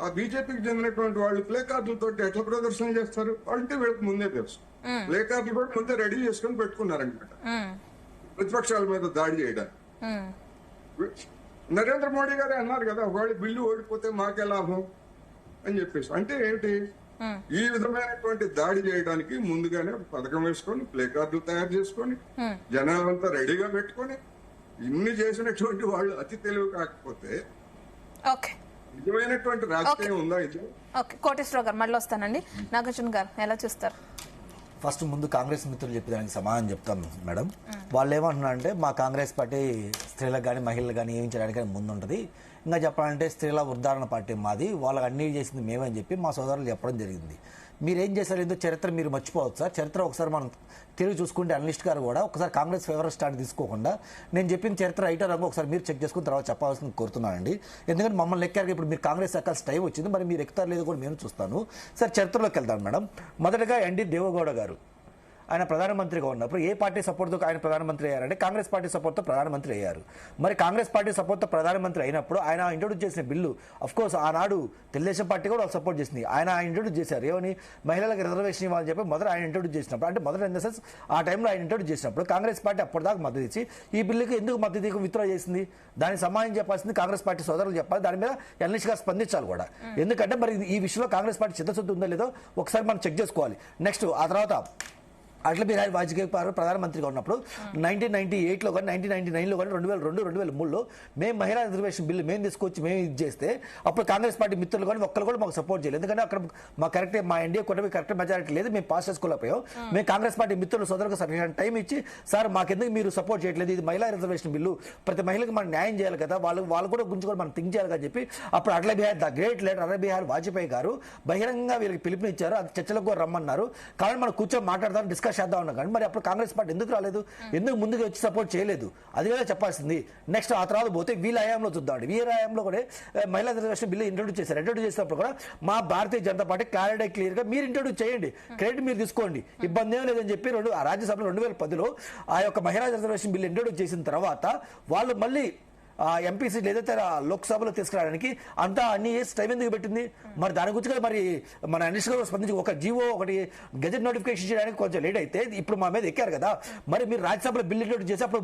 ఆ బీజేపీకి చెందినటువంటి వాళ్ళు ప్లే కార్డులతో ఎట్లా ప్రదర్శన చేస్తారు అంటే వీళ్ళకి ముందే తెలుసు. ప్లే కార్డులు కూడా ముందే రెడీ చేసుకుని పెట్టుకున్నారనమాట ప్రతిపక్షాల మీద దాడి చేయడానికి. నరేంద్ర మోడీ గారే అన్నారు కదా, ఒకవేళ బిల్లు ఓడిపోతే మాకే లాభం అని చెప్పేసి. అంటే ఏంటి? ఈ విధమైనటువంటి దాడి చేయడానికి ముందుగానే పథకం వేసుకొని ప్లే కార్డులు తయారు చేసుకొని జనాలంతా రెడీగా పెట్టుకొని ఇన్ని చేసినటువంటి వాళ్ళు అతి తెలివి కాకపోతే నిజమైనటువంటి రాజకీయం ఉందా ఇది? కోటేశ్వరరావు గారు మళ్ళీ వస్తానండి. నాగార్జున గారు ఎలా చూస్తారు? ఫస్ట్ ముందు కాంగ్రెస్ మిత్రులు చెప్పేదానికి సమాధానం చెప్తాను మేడం. వాళ్ళు ఏమంటున్నారంటే మా కాంగ్రెస్ పార్టీ స్త్రీలకు కానీ మహిళలకు కానీ ఏమి చేయడానికి ముందు ఉంటుంది. ఇంకా చెప్పాలంటే స్త్రీల ఉద్ధరణ పార్టీ మాది, వాళ్ళకి అన్ని చేసింది మేమని చెప్పి మా సోదరులు చెప్పడం జరిగింది. మీరేం చేశారు ఏందో చరిత్ర మీరు మర్చిపోవచ్చు సార్. చరిత్ర ఒకసారి మనం తిరిగి చూసుకుంటే అనలిస్ట్ గారు కూడా ఒకసారి కాంగ్రెస్ ఫేవరెట్ స్టార్ట్ తీసుకోకుండా నేను చెప్పిన చరిత్ర రైట్ రంగు ఒకసారి మీరు చెక్ చేసుకుని తర్వాత చెప్పాల్సింది కోరుతున్నానండి. ఎందుకంటే మమ్మల్ని ఎక్కారు, ఇప్పుడు మీరు కాంగ్రెస్ ఎక్కాల్సిన టైం వచ్చింది, మరి మీరు ఎక్కుతారు లేదు కూడా మేము చూస్తాను. సార్ చరిత్రలోకి వెళ్తాను మేడం. మొదటగా ఎన్డీ దేవగౌడ గారు ఆయన ప్రధానమంత్రిగా ఉన్నప్పుడు ఏ పార్టీ సపోర్ట్తో ఆయన ప్రధానమంత్రి అయ్యారంటే కాంగ్రెస్ పార్టీ సపోర్ట్తో ప్రధానమంత్రి అయ్యారు. మరి కాంగ్రెస్ పార్టీ సపోర్ట్తో ప్రధానమంత్రి అయినప్పుడు ఆయన ఇంట్రొడ్యూస్ చేసిన బిల్లు అఫ్కోర్స్ ఆనాడు తెలుగుదేశం పార్టీ కూడా వాళ్ళు సపోర్ట్ చేసింది. ఆయన ఇంట్రొడ్యూస్ చేశారు ఏమని, మహిళలకు రిజర్వేషన్ ఇవ్వాలని చెప్పి మొదట ఆయన ఇంట్రొడ్యూస్ చేసినప్పుడు, అంటే మొదట ఇన్ ద సెన్స్ ఆ టైంలో ఆయన ఇంట్రొడ్యూస్ చేసినప్పుడు కాంగ్రెస్ పార్టీ అప్పటిదాకా మద్దతు ఇచ్చి ఈ బిల్లుకి ఎందుకు మద్దతు విత్డ్రా చేసింది, దానికి సమాధానం చెప్పాల్సింది కాంగ్రెస్ పార్టీ సోదరులు చెప్పాలి. దాని మీద ఎన్నిష్ గారు స్పందించాలి కూడా. ఎందుకంటే మరి ఈ విషయంలో కాంగ్రెస్ పార్టీ చిత్తశుద్ధి ఉందో లేదో ఒకసారి మనం చెక్ చేసుకోవాలి. నెక్స్ట్ ఆ తర్వాత అటల్ బిహారీ వాజ్పేయి గారు ప్రధానమంత్రిగా ఉన్నప్పుడు 1998లో కానీ 1999లో కానీ 2002, 2003లో మేము మహిళా రిజర్వేషన్ బిల్లు మేము తీసుకొచ్చి మేము ఇది చేస్తే అప్పుడు కాంగ్రెస్ పార్టీ మిత్రులు కానీ ఒక్కరు కూడా మాకు సపోర్ట్ చేయలేదు. ఎందుకంటే అక్కడ మా కరెక్టే మా ఎన్డీఏ కూటమి కరెక్ట్ మెజారిటీ లేదు, మేము పాస్ చేసుకోలేకపోయాం. మేము కాంగ్రెస్ పార్టీ మిత్రులు సోదరులకు సరిగ్గా టైం ఇచ్చి సార్ మాకెందుకు మీరు సపోర్ట్ చేయట్లేదు, ఇది మహిళా రిజర్వేషన్ బిల్లు ప్రతి మహిళకి మనం న్యాయం చేయాలి కదా, వాళ్ళు కూడా గురించి కూడా మనం థింక్ చేయాలి అని చెప్పి అప్పుడు Atal Bihari the great leader Atal Bihari Vajpayee గారు బహిరంగంగా వీళ్ళకి పిలుపునిచ్చారు. అది చర్చలకు కూడా రమ్మన్నారు. కానీ మనం కూర్చొని మాట్లాడదాం డిస్కస్ చేద్దాం ఉన్నా కానీ మరి అప్పుడు కాంగ్రెస్ పార్టీ ఎందుకు రాలేదు, ఎందుకు ముందుకు వచ్చి సపోర్ట్ చేయలేదు, అది కూడా చెప్పాల్సింది. నెక్స్ట్ ఆ తర్వాత పోతే వీళ్ళ హయాంలో చూద్దామండి. వీళ్ళ హయాంలో కూడా మహిళా రిజర్వేషన్ బిల్లు ఇంట్రొడ్యూస్ చేశారు. ఇంట్రొడ్యూస్ చేసినప్పుడు కూడా మా భారతీయ జనతా పార్టీ క్లియర్ గా మీరు ఇంట్రొడ్యూస్ చేయండి, క్రెడిట్ మీరు తీసుకోండి, ఇబ్బంది ఏం లేదని చెప్పి రాజ్యసభలో 2010లో ఆ యొక్క మహిళా రిజర్వేషన్ బిల్లు ఇంట్రొడ్యూస్ చేసిన తర్వాత వాళ్ళు మళ్ళీ ఎంపీ సీట్లు ఏదైతే లోక్సభలో తీసుకురావడానికి అంతా అన్ని ఇయర్స్ టైం ఎందుకు పెట్టింది? మరి దాని గురించి కూడా మరి మన అనిష్ గారు స్పందించి ఒక జీవో ఒకటి గెజెట్ నోటిఫికేషన్ చేయడానికి కొంచెం లేట్ అయితే ఇప్పుడు మా మీద ఎక్కారు కదా. మరి మీరు రాజ్యసభలో బిల్లు ఇంట్రొడ్యూస్ చేసి అప్పుడు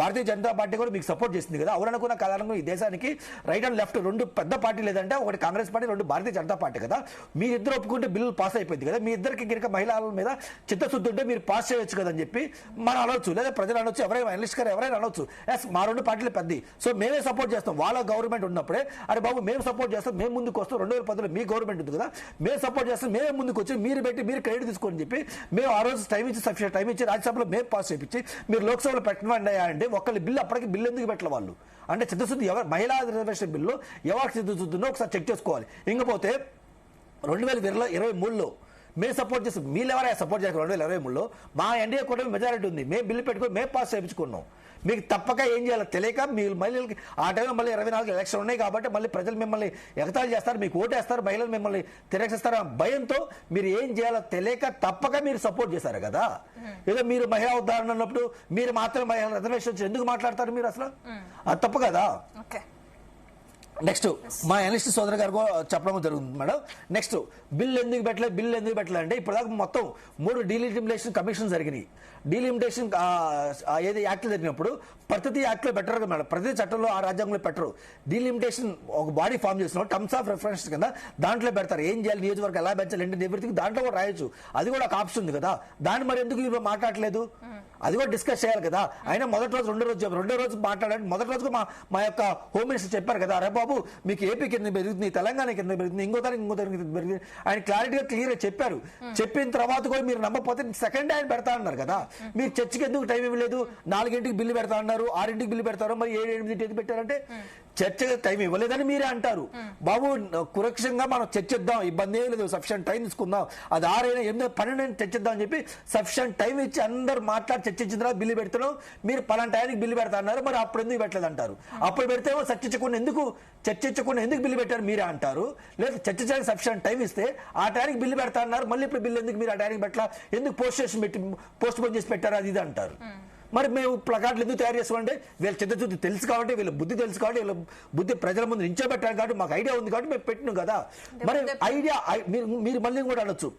భారతీయ జనతా పార్టీ కూడా మీకు సపోర్ట్ చేసింది కదా. అవుననుకున్న కారణంగా ఈ దేశానికి రైట్ అండ్ లెఫ్ట్ రెండు పెద్ద పార్టీ లేదంటే ఒకటి కాంగ్రెస్ పార్టీ, రెండు భారతీయ జనతా పార్టీ కదా. మీ ఇద్దరు ఒప్పుకుంటే బిల్లు పాస్ అయిపోయింది కదా. మీ ఇద్దరికి గిరిక మహిళల మీద చిత్తశుద్ధి ఉంటే మీరు పాస్ చేయొచ్చు కదని చెప్పి మనం అనొచ్చు, లేదా ప్రజలు అనొచ్చు, ఎవరైనా అనలిస్ట్ గారు ఎవరైనా అనొచ్చు. ఎస్ మా రెండు పార్టీలు పెద్ద, సో మేమే సపోర్ట్ చేస్తాం. వాళ్ళ గవర్నమెంట్ ఉన్నప్పుడే అరే బాబు మేము సపోర్ట్ చేస్తాం, మేము ముందుకు వస్తాం, 2010లో మీ గవర్నమెంట్ ఉంది కదా, మేము సపోర్ట్ చేస్తాం, మేమే ముందుకు వచ్చి మీరు పెట్టి మీరు క్రెడిట్ తీసుకోని చెప్పి మేము ఆ రోజు టైం ఇచ్చి సఫిషియెంట్ టైం ఇచ్చి రాజ్యసభలో మేము పాస్ చేయించి మీరు లోక్సభలో పెట్టమండి అంటే ఒక్కళ్ళు బిల్లు అప్పటికి బిల్లు ఎందుకు పెట్టలే వాళ్ళు అంటే చిత్తశుద్ధి ఎవరు మహిళా రిజర్వేషన్ బిల్లు ఎవరికి చిత్తశుద్ధి ఉందో ఒకసారి చెక్ చేసుకోవాలి. ఇంకపోతే 2023లో మేము సపోర్ట్ చేస్తాం, మీరు ఎవరైనా సపోర్ట్ చేస్తారు. 2023లో మా ఎన్డీఏ కూటమి మెజారిటీ ఉంది, మేము బిల్లు పెట్టుకొని మేము పాస్ చేయించుకున్నాం. మీకు తప్పక ఏం చేయాలో తెలియక మీరు మహిళలకి ఆ టైంలో మళ్ళీ 24 ఎలక్షన్ ఉన్నాయి కాబట్టి మళ్ళీ ప్రజలు మిమ్మల్ని ఎగతాళి చేస్తారు, మీకు ఓటేస్తారు, మహిళలు మిమ్మల్ని తిరస్కరిస్తారు. ఆ భయంతో మీరు ఏం చేయాలో తెలియక తప్పక మీరు సపోర్ట్ చేశారు కదా. ఏదో మీరు మహిళా ఉదాహరణ ఉన్నప్పుడు మీరు మాత్రం మహిళా రిజర్వేషన్ ఎందుకు మాట్లాడతారు మీరు అసలు? అది తప్పు కదా. నెక్స్ట్ మా అనలిస్ట్ సోదరు గారు చెప్పడం జరుగుతుంది మేడం. నెక్స్ట్ బిల్ ఎందుకు పెట్టలేదు అంటే ఇప్పటిదాకా మొత్తం 3 డీలిమిటేషన్ కమిషన్ జరిగినాయి. డీలిమిటేషన్ ఏది యాక్ట్లు జరిగినప్పుడు ప్రతి యాక్ట్లో పెట్టరు మేడం, ప్రతి చట్టంలో ఆ రాజ్యాంగంలో పెట్టరు. డీలిమిటేషన్ ఒక బాడీ ఫామ్ చేసిన టర్మ్స్ ఆఫ్ రెఫరెన్స్ కింద దాంట్లో పెడతారు. ఏం చేయాలి, నియోజకవర్గం ఎలా పెంచాలి అంటే ఎవ్రీథింగ్ దాంట్లో కూడా రాయొచ్చు. అది కూడా ఒక ఆప్షన్ ఉంది కదా. దాన్ని మరి ఎందుకు మీరు మాట్లాడలేదు? అది కూడా డిస్కస్ చేయాలి కదా. అయినా మొదటి రోజు రెండో రోజు మాట్లాడండి. మొదటి రోజు మా యొక్క హోమ్ మినిస్టర్ చెప్పారు కదా, అరే బాబు బాబు మీకు ఏపీ కింద పెరుగుతుంది, తెలంగాణ కింద పెరుగుతుంది, ఇంకో తరగతి పెరుగుతుంది. ఆయన క్లారిటీగా క్లియర్ చెప్పారు. చెప్పిన తర్వాత కూడా మీరు నమ్మకపోతే సెకండ్ ఆయన పెడతా అన్నారు కదా. మీరు చర్చకి ఎందుకు టైం ఇవ్వలేదు? 4 బిల్లు పెడతా అన్నారు, 6 బిల్లు పెడతారు, మరి 7-8 పెట్టారంటే చర్చ టైం ఇవ్వలేదని మీరే అంటారు. బాబు కురక్షంగా మనం చర్చిద్దాం, ఇబ్బంది ఏం లేదు, సఫిషియంట్ టైం తీసుకుందాం, అది 6, 8, 12 చర్చిద్దాం అని చెప్పి సఫిషియంట్ టైం ఇచ్చి అందరు మాట్లాడి చర్చించిన తర్వాత బిల్లు పెడుతున్నాం. మీరు పలానా టైంకి బిల్లు పెడతా అన్నారు, మరి అప్పుడు ఎందుకు పెట్టలేదు అంటారు. అప్పుడు పెడితేమో చర్చించకుండా ఎందుకు బిల్లు పెట్టారు మీరే అంటారు. లేదా చర్చించడానికి సఫిషియంట్ టైం ఇస్తే ఆ టైంకి బిల్లు పెడతా అన్నారు, మళ్ళీ ఇప్పుడు బిల్లు ఎందుకు మీరు ఆ టైంకి పెట్టలా, ఎందుకు పోస్ట్ పోన్ చేసి పెట్టారు, అది ఇది అంటారు. మరి మేము ప్లకార్డులు ఎందుకు తయారు చేసుకోవాలంటే వీళ్ళ చిత్తశుద్ధి తెలుసు కాబట్టి, వీళ్ళ బుద్ధి తెలుసు కాబట్టి, వీళ్ళ బుద్ధి ప్రజల ముందు నించోబెట్టారు కాబట్టి, మాకు ఐడియా ఉంది కాబట్టి మేము పెట్టినాం కదా. మరి ఐడియా మీరు మళ్ళీ కూడా అనొచ్చు,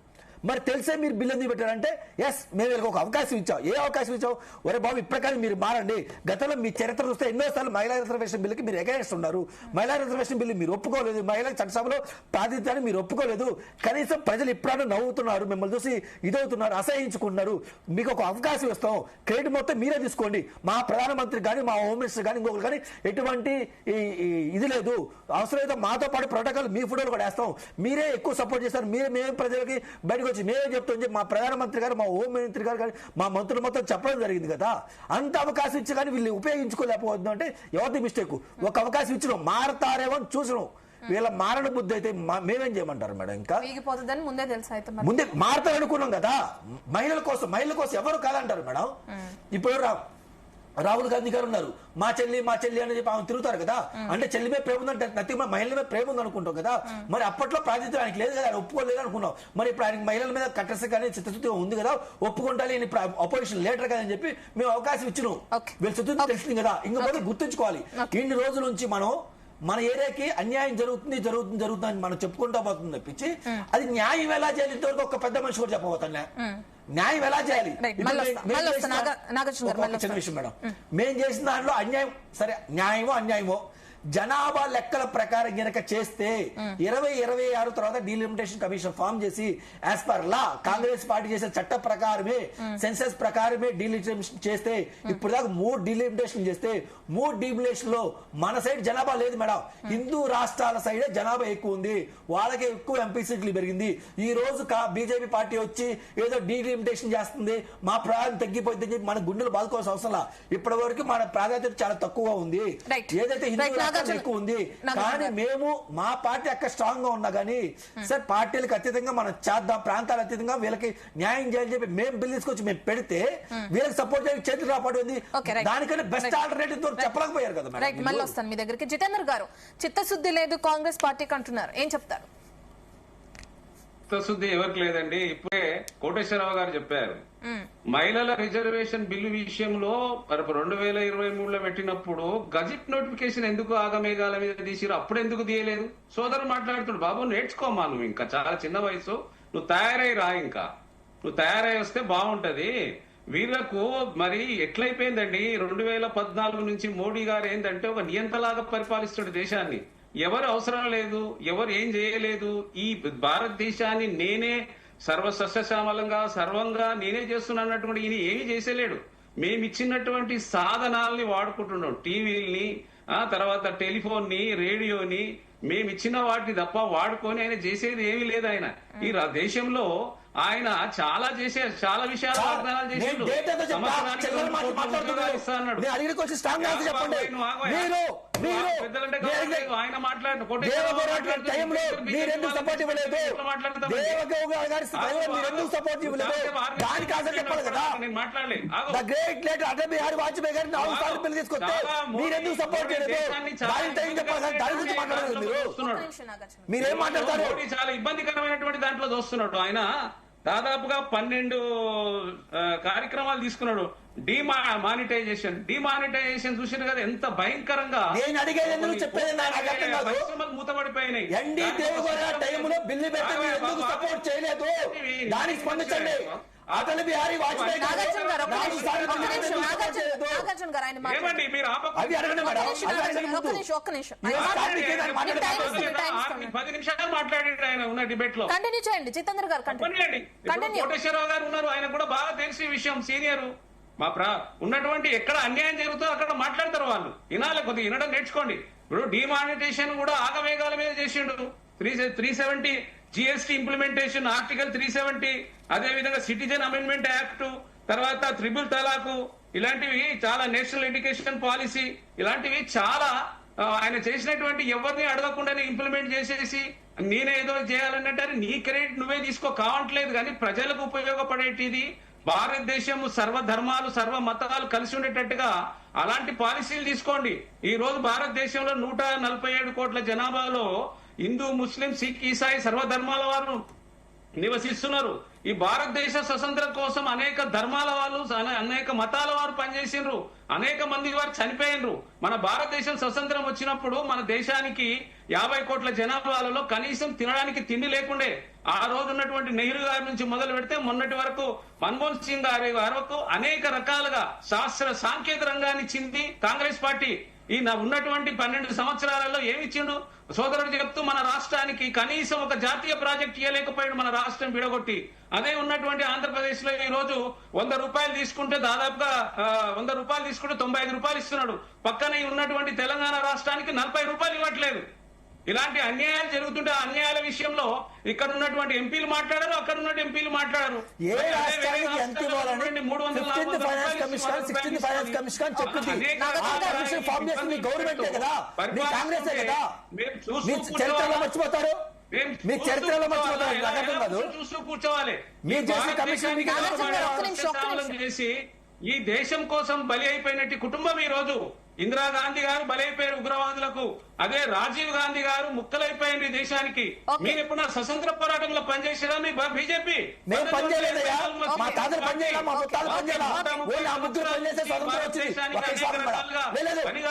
మరి తెలిసే మీరు బిల్లు ఎందుకు పెట్టారంటే ఎస్ మేము వీళ్ళకి ఒక అవకాశం ఇచ్చాం. ఏ అవకాశం ఇచ్చాం? ఒరే బాబు ఇప్పటికీ మీరు మారండి. గతంలో మీ చరిత్ర చూస్తే ఎన్నోసార్లు మహిళా రిజర్వేషన్ బిల్లుకి మీరు ఎగైన్స్ ఉన్నారు. మహిళా రిజర్వేషన్ బిల్లు మీరు ఒప్పుకోలేదు, మహిళా చట్టసభలో ప్రాతినిధ్యాన్ని మీరు ఒప్పుకోలేదు. కనీసం ప్రజలు ఇప్పుడైనా నవ్వుతున్నారు, మిమ్మల్ని చూసి ఇదవుతున్నారు, అసహించుకుంటున్నారు. మీకు ఒక అవకాశం ఇస్తాం, క్రెడిట్ మొత్తం మీరే తీసుకోండి. మా ప్రధానమంత్రి కానీ, మా హోమ్ మినిస్టర్ కానీ, ఇంకొకరు కానీ ఎటువంటి ఇది లేదు. అవసరమైతే మాతో పాటు ప్రోటోకాల్ మీ ఫోటోలు కూడా వేస్తాం. మీరే ఎక్కువ సపోర్ట్ చేస్తారు. మేమే ప్రజలకి బయటకు వచ్చి మేమే చెప్తాం. మా ప్రధానమంత్రి గారు, మా హోం మంత్రి గారు కానీ, మా మంత్రులు మొత్తం చెప్పడం జరిగింది కదా. అంత అవకాశం ఇచ్చి కానీ వీళ్ళు ఉపయోగించుకోలేకపోతుంది అంటే ఎవరిది మిస్టేక్? ఒక అవకాశం ఇచ్చినాం, మారతారేమో అని చూసినాం. వీళ్ళ మారణ బుద్ధి అయితే మేమేం చేయమంటారు మేడం? ఇంకా ముందే మారతారనుకున్నాం కదా. మహిళల కోసం ఎవరు కాదంటారు మేడం. ఇప్పుడు రాహుల్ గాంధీ గారు ఉన్నారు, మా చెల్లి అని చెప్పి ఆమె తిరుగుతారు కదా. అంటే చెల్లి మీద ప్రేమ ఉందంటే నతి మహిళల మీద ప్రేమ ఉంది అనుకుంటాం కదా. మరి అప్పట్లో ప్రాతినిధ్యం ఆయనకి లేదు కదా, ఆయన ఒప్పుకోలేదు అనుకున్నాం. మరి ఇప్పుడు ఆయనకి మహిళల మీద కట్టసి కానీ చిత్తశుద్ధి ఉంది కదా, ఒప్పుకుంటాలి అపోజిషన్ లీడర్ కదా అని చెప్పి మేము అవకాశం ఇచ్చినాం. వీళ్ళ చిత్తశుద్ధి తెలిసింది కదా. ఇంకొకటి గుర్తుంచుకోవాలి, ఇన్ని రోజుల నుంచి మనం మన ఏరియాకి అన్యాయం జరుగుతుంది అని మనం చెప్పుకుంటా పోతుంది తప్పించి అది న్యాయం ఎలా చేయాలి ఇంతవరకు ఒక పెద్ద మనిషి కూడా చెప్పబోతున్నా. న్యాయం ఎలా చేయాలి? చిన్న విషయం మేడం, మేం చేసిన దాంట్లో అన్యాయం సరే, న్యాయమో అన్యాయమో జనాభా లెక్కల ప్రకారం గనక చేస్తే 2026 తర్వాత డీలిమిటేషన్ కమిషన్ ఫామ్ చేసి యాజ్ పర్ లా కాంగ్రెస్ పార్టీ చేసే చట్ట ప్రకారమే సెన్సస్ ప్రకారమే డీలిమిటేషన్ చేస్తే, ఇప్పుడు దాకా 3 డీలిమిటేషన్ చేస్తే 3 డీలిమిటేషన్ లో మన సైడ్ జనాభా లేదు మేడం. హిందూ రాష్ట్రాల సైడే జనాభా ఎక్కువ ఉంది, వాళ్ళకే ఎక్కువ ఎంపీ సీట్లు పెరిగింది. ఈ రోజు బీజేపీ పార్టీ వచ్చి ఏదో డీలిమిటేషన్ చేస్తుంది, మా ప్రాధాన్యత తగ్గిపోయిందని చెప్పి మన గుండెలు బాదుకోవాల్సిన అవసరం లా. ఇప్పటి వరకు మన ప్రాధాన్యత చాలా తక్కువగా ఉంది. ఏదైతే హిందూ ఎక్కువ ఉంది కానీ మేము మా పార్టీ అక్కడ స్ట్రాంగ్ గా ఉన్నా కానీ సార్ పార్టీలకు అతీతంగా మనం చేద్దాం, ప్రాంతాలకు అతీతంగా వీళ్ళకి న్యాయం చేయాలని చెప్పి మేము బిల్ తీసుకొచ్చి మేము పెడితే వీళ్ళకి సపోర్ట్ చేయడానికి చేతులు రాపడింది. దానికంటే బెస్ట్ ఆల్టర్నేటివ్ చెప్పలేకపోయారు కదా. మళ్ళీ వస్తాను మీ దగ్గరికి. జితేందర్ గారు, చిత్తశుద్ధి లేదు కాంగ్రెస్ పార్టీకి అంటున్నారు, ఏం చెప్తారు? చిత్తశుద్ధి ఎవరికి లేదండి. ఇప్పుడే కోటేశ్వరరావు గారు చెప్పారు, మహిళల రిజర్వేషన్ బిల్లు విషయంలో 2023లో పెట్టినప్పుడు గజెట్ నోటిఫికేషన్ ఎందుకు ఆగమేఘాల మీద తీసిరు, అప్పుడు ఎందుకు తీయలేదు? సోదరు మాట్లాడుతున్నాడు, బాబు నేర్చుకోమా, నువ్వు ఇంకా చాలా చిన్న వయసు, నువ్వు తయారై రా, ఇంకా నువ్వు తయారై వస్తే బాగుంటది. వీళ్లకు మరి ఎట్లయిపోయిందండి, 2014 నుంచి మోడీ గారు ఏంటంటే ఒక నియంతలాగా పరిపాలిస్తున్న దేశాన్ని. ఎవరు అవసరం లేదు, ఎవరు ఏం చేయలేదు, ఈ భారతదేశాన్ని నేనే సర్వసస్యశ్యామలంగా సర్వంగా నేనే చేస్తున్నటువంటి ఈయన ఏమీ చేసేలేడు. మేమిచ్చినటువంటి సాధనాల్ని వాడుకుంటున్నాం, టీవీల్ని, తర్వాత టెలిఫోన్ ని, రేడియోని, మేమిచ్చిన వాటిని తప్ప వాడుకొని ఆయన చేసేది ఏమీ లేదు. ఆయన ఈ దేశంలో ఆయన చాలా చేశారు, చాలా విషయాలు వాగ్దానాలు చేశారు. ఆయన మాట్లాడిన అటల్ బిహారీ వాజ్పేయి గారిని 4 సార్లు బిల్లు తీసుకొస్తే మీరెందుకు సపోర్ట్ చేయలేదు? మీరేం మాట్లాడతారు? చాలా ఇబ్బందికరమైనటువంటి దాంట్లో చూస్తున్నాడు ఆయన. దాదాపుగా 12 కార్యక్రమాలు తీసుకున్నాడు. డిమానిటైజేషన్ చూసారు కదా ఎంత భయంకరంగా. నేను అడిగేది ఎందుకు చెప్పేది పరిశ్రమలు మూతపడిపోయినాయి. ఎన్డీ దేవగౌడ టైంలో బిల్లు పెట్టి మీరు ఎందుకు సపోర్ట్ చేయలేదు? దానికి స్పందించండి. అటల్ బిహారీ వాజ్పేయి ఏమండి మీరు 10 నిమిషాలు మాట్లాడారు ఆయన ఉన్న డిబేట్ లో. కంటిన్యూ చేయండి జితేంద్ర గారు. కోటేశ్వరరావు గారు ఉన్నారు, ఆయన కూడా బాగా తెలిసి విషయం, సీనియర్. మా ఉన్నటువంటి ఎక్కడ అన్యాయం జరుగుతుందో అక్కడ మాట్లాడతారు వాళ్ళు. వినాలి, కొద్దిగా వినడం నేర్చుకోండి. ఇప్పుడు డిమానిటేషన్ కూడా ఆగవేగాల మీద చేసిండు. 370 జిఎస్టీ ఇంప్లిమెంటేషన్, ఆర్టికల్ 370, అదేవిధంగా సిటిజన్ అమెండ్మెంట్ యాక్ట్, తర్వాత త్రిబుల్ తలాకు, ఇలాంటివి చాలా, నేషనల్ ఎడ్యుకేషన్ పాలసీ, ఇలాంటివి చాలా ఆయన చేసినటువంటి ఎవరిని అడగకుండానే ఇంప్లిమెంట్ చేసేసి నేనే ఏదో చేయాలన్నట్టు నీ క్రెడిట్ నువ్వే తీసుకో కావట్లేదు. కానీ ప్రజలకు ఉపయోగపడేటిది భారతదేశం సర్వధర్మాలు సర్వ మతాలు కలిసి ఉండేటట్టుగా అలాంటి పాలసీలు తీసుకోండి. ఈ రోజు భారతదేశంలో 147 కోట్ల జనాభాలో హిందూ, ముస్లిం, సిక్, ఈసాయి సర్వధర్మాల వారు నివసిస్తున్నారు. ఈ భారతదేశ స్వతంత్రం కోసం అనేక ధర్మాల వాళ్ళు, అనేక మతాల వారు పనిచేసిండ్రు, అనేక మంది వారు చనిపోయినరు. మన భారతదేశం స్వతంత్రం వచ్చినప్పుడు మన దేశానికి 50 కోట్ల జనాభాలలో కనీసం తినడానికి తిండి లేకుండే. ఆ రోజు ఉన్నటువంటి నెహ్రూ గారి నుంచి మొదలు పెడితే మొన్నటి వరకు మన్మోహన్ సింగ్ గారి వరకు అనేక రకాలుగా శాస్త్ర సాంకేతిక రంగాన్ని ఇచ్చింది కాంగ్రెస్ పార్టీ. ఈ ఉన్నటువంటి 12 సంవత్సరాలలో ఏమిచ్చిండు సోదరుడు చెప్తూ మన రాష్ట్రానికి కనీసం ఒక జాతీయ ప్రాజెక్ట్ ఇవ్వలేకపోయాడు మన రాష్ట్రం విడగొట్టి. అదే ఉన్నటువంటి ఆంధ్రప్రదేశ్ లో ఈ రోజు 100 రూపాయలు తీసుకుంటే దాదాపుగా 100 రూపాయలు తీసుకుంటే 95 రూపాయలు ఇస్తున్నాడు. పక్కనే ఉన్నటువంటి తెలంగాణ రాష్ట్రానికి 40 రూపాయలు ఇవ్వట్లేదు. ఇలాంటి అన్యాయాలు జరుగుతుంటే ఆ అన్యాయాల విషయంలో ఇక్కడ ఉన్నటువంటి ఎంపీలు మాట్లాడారు, అక్కడ ఉన్న ఎంపీలు మాట్లాడారు. ఏ రాష్ట్రానికి ఎంత ఇవ్వాలని 15th finance commission 16th finance commission చెప్పింది. ఆ కమిషన్ ఫామ్ చేసింది గవర్నమెంటే కదా, మీ కాంగ్రెసే కదా. మీ చరిత్రలో మర్చిపోతారు, మీ చరిత్రలో మర్చిపోతారు. చూస్తూ కూర్చోవాలి. మీరు చేసే కమిషన్ చేసి ఈ దేశం కోసం బలి అయిపోయినట్టు కుటుంబం ఈ రోజు ఇందిరాగాంధీ గారు బలైపోయారు ఉగ్రవాదులకు, అదే రాజీవ్ గాంధీ గారు ముక్కలైపోయారు ఈ దేశానికి. మీరు ఎప్పుడు స్వతంత్ర పోరాటంలో పనిచేసారా మీ బీజేపీ? మేము పనిచేయలేదయ్యా, మా తాతలు పనిచేయాలా, మా ముత్తాలు పనిచేయాలా, ఆ ముగ్గురు పనిచేస్తే స్వతంత్రం వచ్చింది.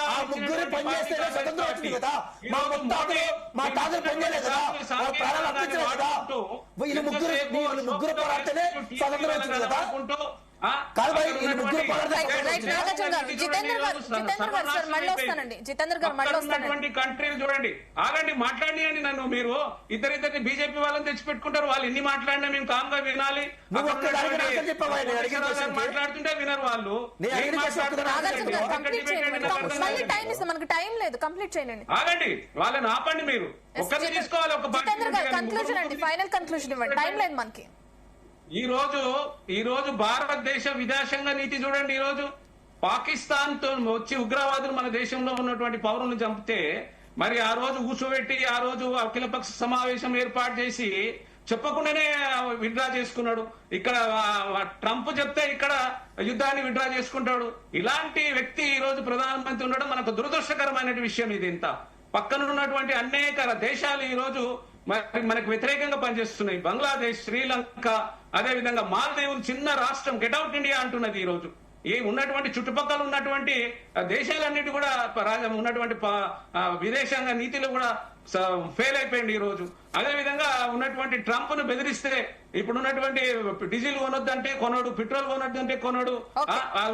ఆ ముగ్గురు పనిచేస్తేనే స్వతంత్రం వచ్చింది కదా. మా ముత్తాతలు మా తాతలు పనిచేయలేదు కదా, ప్రాణాలు అర్పించలేదు కదా. వీళ్ళు ముగ్గురు పోరాడితేనే స్వతంత్రం వచ్చింది కదా. కంట్రీలు చూడండి. ఆగండి, మాట్లాడియండి నన్ను. మీరు ఇద్దరిద్దరిని బీజేపీ వాళ్ళని తెచ్చిపెట్టుకుంటారు. వాళ్ళు ఎన్ని మాట్లాడినా మేము కామ్గా వినాలి. మాట్లాడుతుంటే వినరు వాళ్ళు. ఆగండి, వాళ్ళని ఆపండి. మీరు ఒక్కరిని తీసుకోవాలి. ఫైనల్ కన్క్లూజన్ ఇవ్వండి, టైం లేదు మనకి. ఈ రోజు భారతదేశ విదేశాంగ నీతి చూడండి. ఈ రోజు పాకిస్తాన్ తో వచ్చి ఉగ్రవాదులు మన దేశంలో ఉన్నటువంటి పౌరులను చంపితే మరి ఆ రోజు కూర్చోబెట్టి ఆ రోజు అఖిలపక్ష సమావేశం ఏర్పాటు చేసి చెప్పకుండానే విత్డ్రా చేసుకున్నాడు. ఇక్కడ ట్రంప్ చెప్తే ఇక్కడ యుద్ధాన్ని విత్డ్రా చేసుకుంటాడు. ఇలాంటి వ్యక్తి ఈ రోజు ప్రధానమంత్రి ఉండడం మనకు దురదృష్టకరమైన విషయం. ఇది ఇంత పక్కన ఉన్నటువంటి అనేక దేశాలు ఈ రోజు మనకు వ్యతిరేకంగా పనిచేస్తున్నాయి. బంగ్లాదేశ్, శ్రీలంక, అదే విధంగా మాల్దీవులు, చిన్న రాష్ట్రం గెట్అవుట్ ఇండియా అంటున్నది. ఈ రోజు ఈ ఉన్నటువంటి చుట్టుపక్కల ఉన్నటువంటి దేశాలన్నిటి కూడా ఉన్నటువంటి విదేశాంగ నీతిలో కూడా ఫెయిల్ అయిపోయింది ఈ రోజు. అదే విధంగా ఉన్నటువంటి ట్రంప్ ను బెదిరిస్తే ఇప్పుడు ఉన్నటువంటి డీజిల్ కొనొద్దంటే కొనడు, పెట్రోల్ కొనొద్దంటే కొనడు,